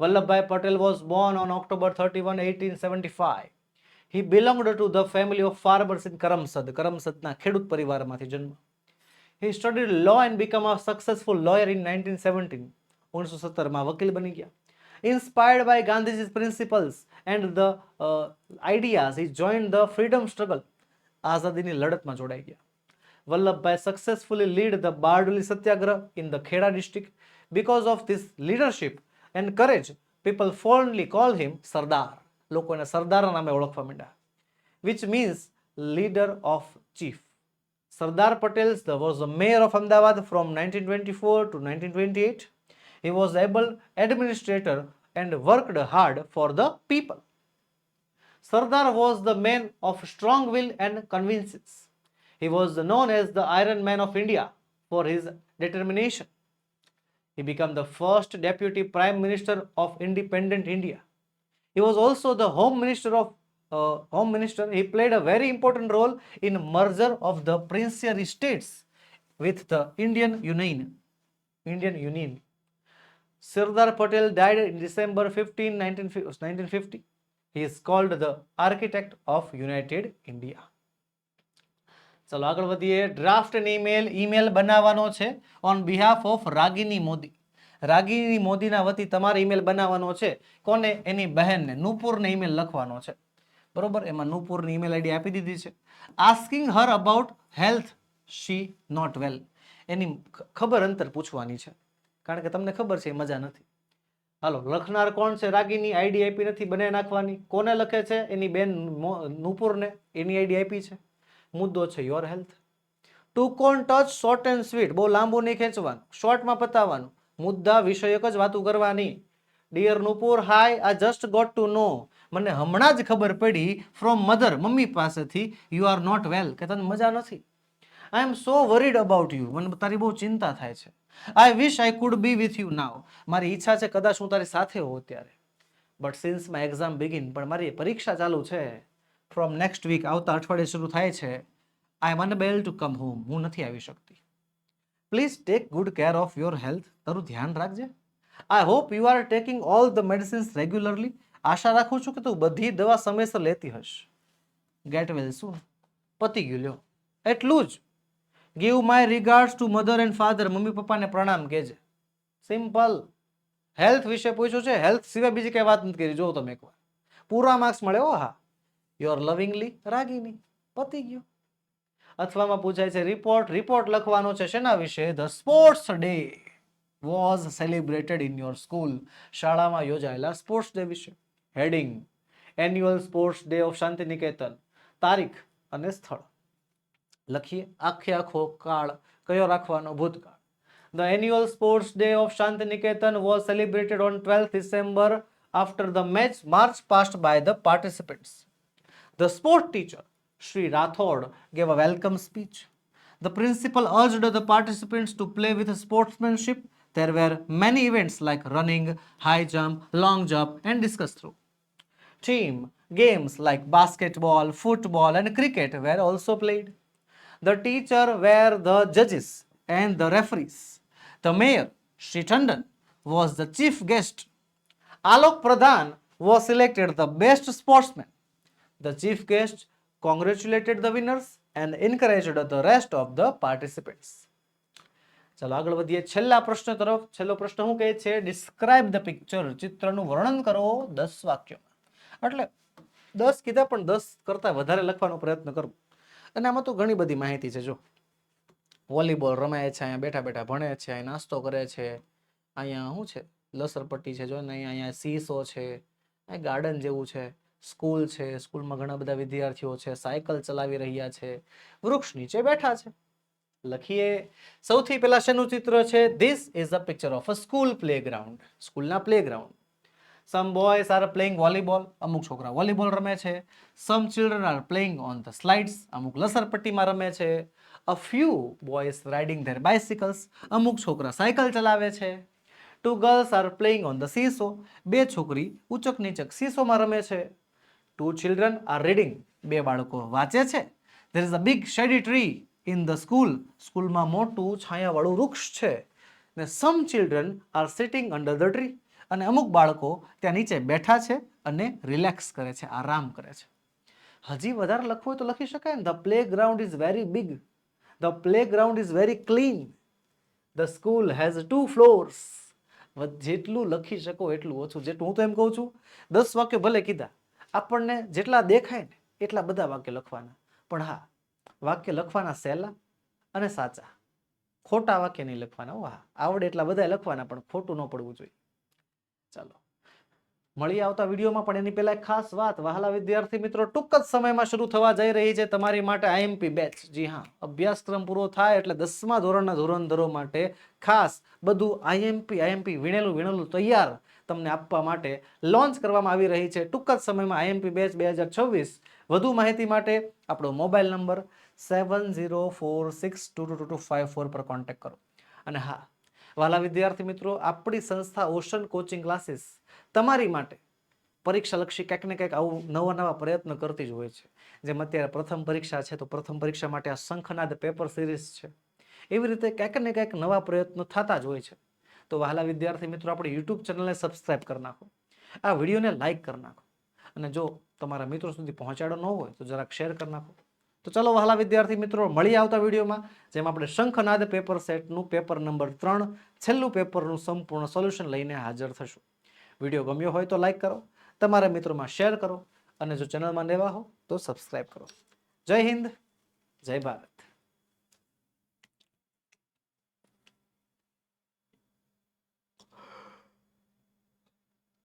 Vallabhbhai Patel was Born on October 31, 1875. He belonged to the family of farmers in Karamsad, કરમસદના ખેડૂત પરિવારમાંથી જન્મ. He studied law and became a successful lawyer in 1917. 1917માં વકીલ બની ગયા. Inspired by Gandhiji's principles and the ideas, he joined the freedom struggle. આઝાદીની લડતમાં જોડાઈ ગયા. Vallabhbhai successfully led the Bardoli Satyagraha in the Kheda district. Because of this leadership and courage, people fondly call him Sardar. લોકો એને સરદારના નામે ઓળખવા માંડ્યા, which means leader of chief. Sardar Patel was the mayor of Ahmedabad from 1924 to 1928. He was able administrator and worked hard for the people. Sardar was the man of strong will and convinces. He was known as the Iron Man of India for his determination. He became the first deputy prime minister of independent India. He was also the Home Minister. He played a very important role in merger of the Principal states with the Indian Union. Sardar Patel died in December 15, 1950. He is called the architect of United India. ચલો આગળ વધીએ. Draft email બનાવવાનો છે on behalf of રાગિની મોદી. રાગિની મોદીના વતી તમારે email બનાવવાનો છે. કોને? એની બહેનને, નૂપુરને ઈમેલ લખવાનો છે. બરોબર, એમાં નૂપુરની ઈમેલ આઈડી આપી દીધી છે. Asking her about health she not well. એની ખબર અંતર પૂછવાની છે, કારણ કે તમને ખબર છે એ મજા નથી. હાલો, લખનાર કોણ છે? રાગીની. આઈડી આપી નથી, બનાવી નાખવાની. કોને લખે છે? એની બેન નૂપુરને. એની આઈડી આપી છે. મુદ્દો છે your health. To contact, short and sweet. બહુ લાંબુ નહીં ખેંચવાનું, શોર્ટમાં પતાવવાનું. મુદ્દા વિષયક જ વાતું કરવાની. Dear Nupur, hi, I just got to know. મને હમણાં જ ખબર પડી ફ્રોમ મધર, મમ્મી પાસેથી, યુ આર નોટ વેલ, કે તને મજા નથી. I am so worried about you. મને તારી બહુ ચિંતા થાય છે. I wish I could be with you now. મારી ઈચ્છા છે કદાચ હું તારી સાથે હોઉં ત્યારે. But since my exam begin, પણ મારી પરીક્ષા ચાલુ છે. ફ્રોમ નેક્સ્ટ વીક, આવતા અઠવાડિયે શરૂ થાય છે. I am unable to come home. હું નથી આવી શકતી. Please take good care of your health. તારું ધ્યાન રાખજે. I hope you are taking all the medicines regularly. આશા રાખું છું કે તું બધી દવા સમયસર લેતી હશ. ગેટ વેલ સૂન. પતી ગયું, લ્યો એટલું જ. Give my regards two mother and father. Mummy પપ્પાને પ્રણામ કહેજે. સિમ્પલ. હેલ્થ વિશે પૂછ્યું છે, હેલ્થ સિવાય બીજી કઈ વાત નથી કરી. જો તમે એકવાર પૂરા માર્ક્સ મળે. ઓ હા, યોર લવિંગલી રાગીની. પતી ગયું. અથવામાં પૂછાય છે રિપોર્ટ લખવાનો છે શેના વિશે? The sports day was celebrated in your school. શાળામાં યોજાયેલા સ્પોર્ટ્સ ડે વિશે. Heading annual sports day of Shanti Niketan. તારીખ અને સ્થળ લખીએ. આખો કાળ કયો રાખવાનો? ભૂતકાળ. The annual sports day of Shantiniketan was celebrated on 12th December after the march past by the participants. The sport teacher, Sri Rathod, gave a welcome speech. The principal urged the participants to play with sportsmanship. There were many events like running, high jump, long jump, and discus throw. Team games like basketball, football, and cricket were also played. The teacher were the judges and the referees. The mayor, Sri Tandon, was the chief guest. Alok Pradhan was selected the best sportsman. The chief guest congratulated the winners and encouraged the rest of the participants. ચલો આગળ વધીએ છેલ્લા પ્રશ્ન તરફ. છેલ્લો પ્રશ્ન શું કહે છે? Describe the picture. ચિત્રનું વર્ણન કરો 10 વાક્યોમાં. એટલે 10 કીધા, પણ 10 કરતા વધારે લખવાનો પ્રયત્ન કરવો. અને આમાં તો ઘણી બધી માહિતી છે. જો વોલીબોલ રમાય છે, અહીંયા બેઠા બેઠા ભણે છે, અહીં નાસ્તો કરે છે, અહીંયા શું છે? લસરપટ્ટી છે. જો ને અહીંયા સીસો છે, અહીં ગાર્ડન જેવું છે, સ્કૂલ છે, સ્કૂલમાં ઘણા બધા વિદ્યાર્થીઓ છે, સાયકલ ચલાવી રહ્યા છે, વૃક્ષ નીચે બેઠા છે. લખીએ. સૌથી પહેલા શેનું ચિત્ર છે? This is a picture of a school playground. સ્કૂલના playground. Some boys are playing volleyball. અમુક છોકરા વોલીબોલ રમે છે. Some children are playing on the slides. અમુક લસરપટ્ટીમાં રમે છે. A few boys riding their bicycles. અમુક છોકરા સાયકલ ચલાવે છે. Two girls are playing on the seesaw. બે છોકરી ઉચક નીચક સીસોમાં રમે છે. Two children are reading. બે બાળકો વાંચે છે. There is a big shady tree in the school. સ્કૂલમાં મોટું છાયાવાળું વૃક્ષ છે. ને some children are sitting under the tree. અને અમુક બાળકો ત્યાં નીચે બેઠા છે અને રિલેક્સ કરે છે, આરામ કરે છે. હજી વધારે લખવું હોય તો લખી શકાય ને. The playground is very big. The playground is very clean. The school has 2 floors. જેટલું લખી શકો એટલું ઓછું. જેટલું હું તો એમ કહું છું 10 વાક્યો ભલે કીધા, આપણને જેટલા દેખાય ને એટલા બધા વાક્ય લખવાના. પણ હા, વાક્ય લખવાના સહેલા અને સાચા. ખોટા વાક્ય નહીં લખવાના. હા, આવડે એટલા બધા લખવાના, પણ ખોટું ન પડવું જોઈએ. ચાલો મળીએ આવતા વિડીયોમાં. પણ એની પહેલા એક ખાસ વાત, વહાલા વિદ્યાર્થી મિત્રો, ટૂંક જ સમયમાં શરૂ થવા જઈ રહી છે તમારી માટે આઈએમપી બેચ. જી હા, અભ્યાસક્રમ પૂરો થાય એટલે 10મા ધોરણના ધોરણધરો માટે ખાસ બધું આઈએમપી વીણેલું તૈયાર તમને આપવા માટે લોન્ચ કરવામાં આવી રહી છે ટૂંક જ સમયમાં આઈએમપી બેચ 2026. વધુ માહિતી માટે આપણો મોબાઈલ નંબર 7046222254 પર કોન્ટેક્ટ કરો. અને હા, વહાલા વિદ્યાર્થી મિત્રો, આપણી સંસ્થા ઓશન કોચિંગ ક્લાસીસ તમારી માટે પરીક્ષાલક્ષી કંઈક ને કંઈક આવું નવા પ્રયત્ન કરતી જ હોય છે. જેમ અત્યારે પ્રથમ પરીક્ષા છે તો પ્રથમ પરીક્ષા માટે આ શંખનાદ પેપર સિરીઝ છે. એવી રીતે કંઈક ને કંઈક નવા પ્રયત્નો થતા જ હોય છે. તો વહાલા વિદ્યાર્થી મિત્રો, આપણી યુટ્યુબ ચેનલને સબસ્ક્રાઇબ કરી નાખો, આ વિડીયોને લાઇક કરી નાખો, અને જો તમારા મિત્રો સુધી પહોંચાડો ન હોય તો જરાક શેર કરી નાખો. તો ચલો વહાલા વિદ્યાર્થી મિત્રો, મળી આવતા વિડીયોમાં જેમ આપણે શંખનાદ પેપર સેટનું પેપર નંબર 3 છેલ્લું પેપરનું સંપૂર્ણ સોલ્યુશન લઈને હાજર થશું. વિડીયો ગમ્યો હોય તો લાઇક કરો, તમારા મિત્રોમાં શેર કરો, અને જો ચેનલમાં નવા હો તો સબસ્ક્રાઇબ કરો. જય હિન્દ, જય ભારત.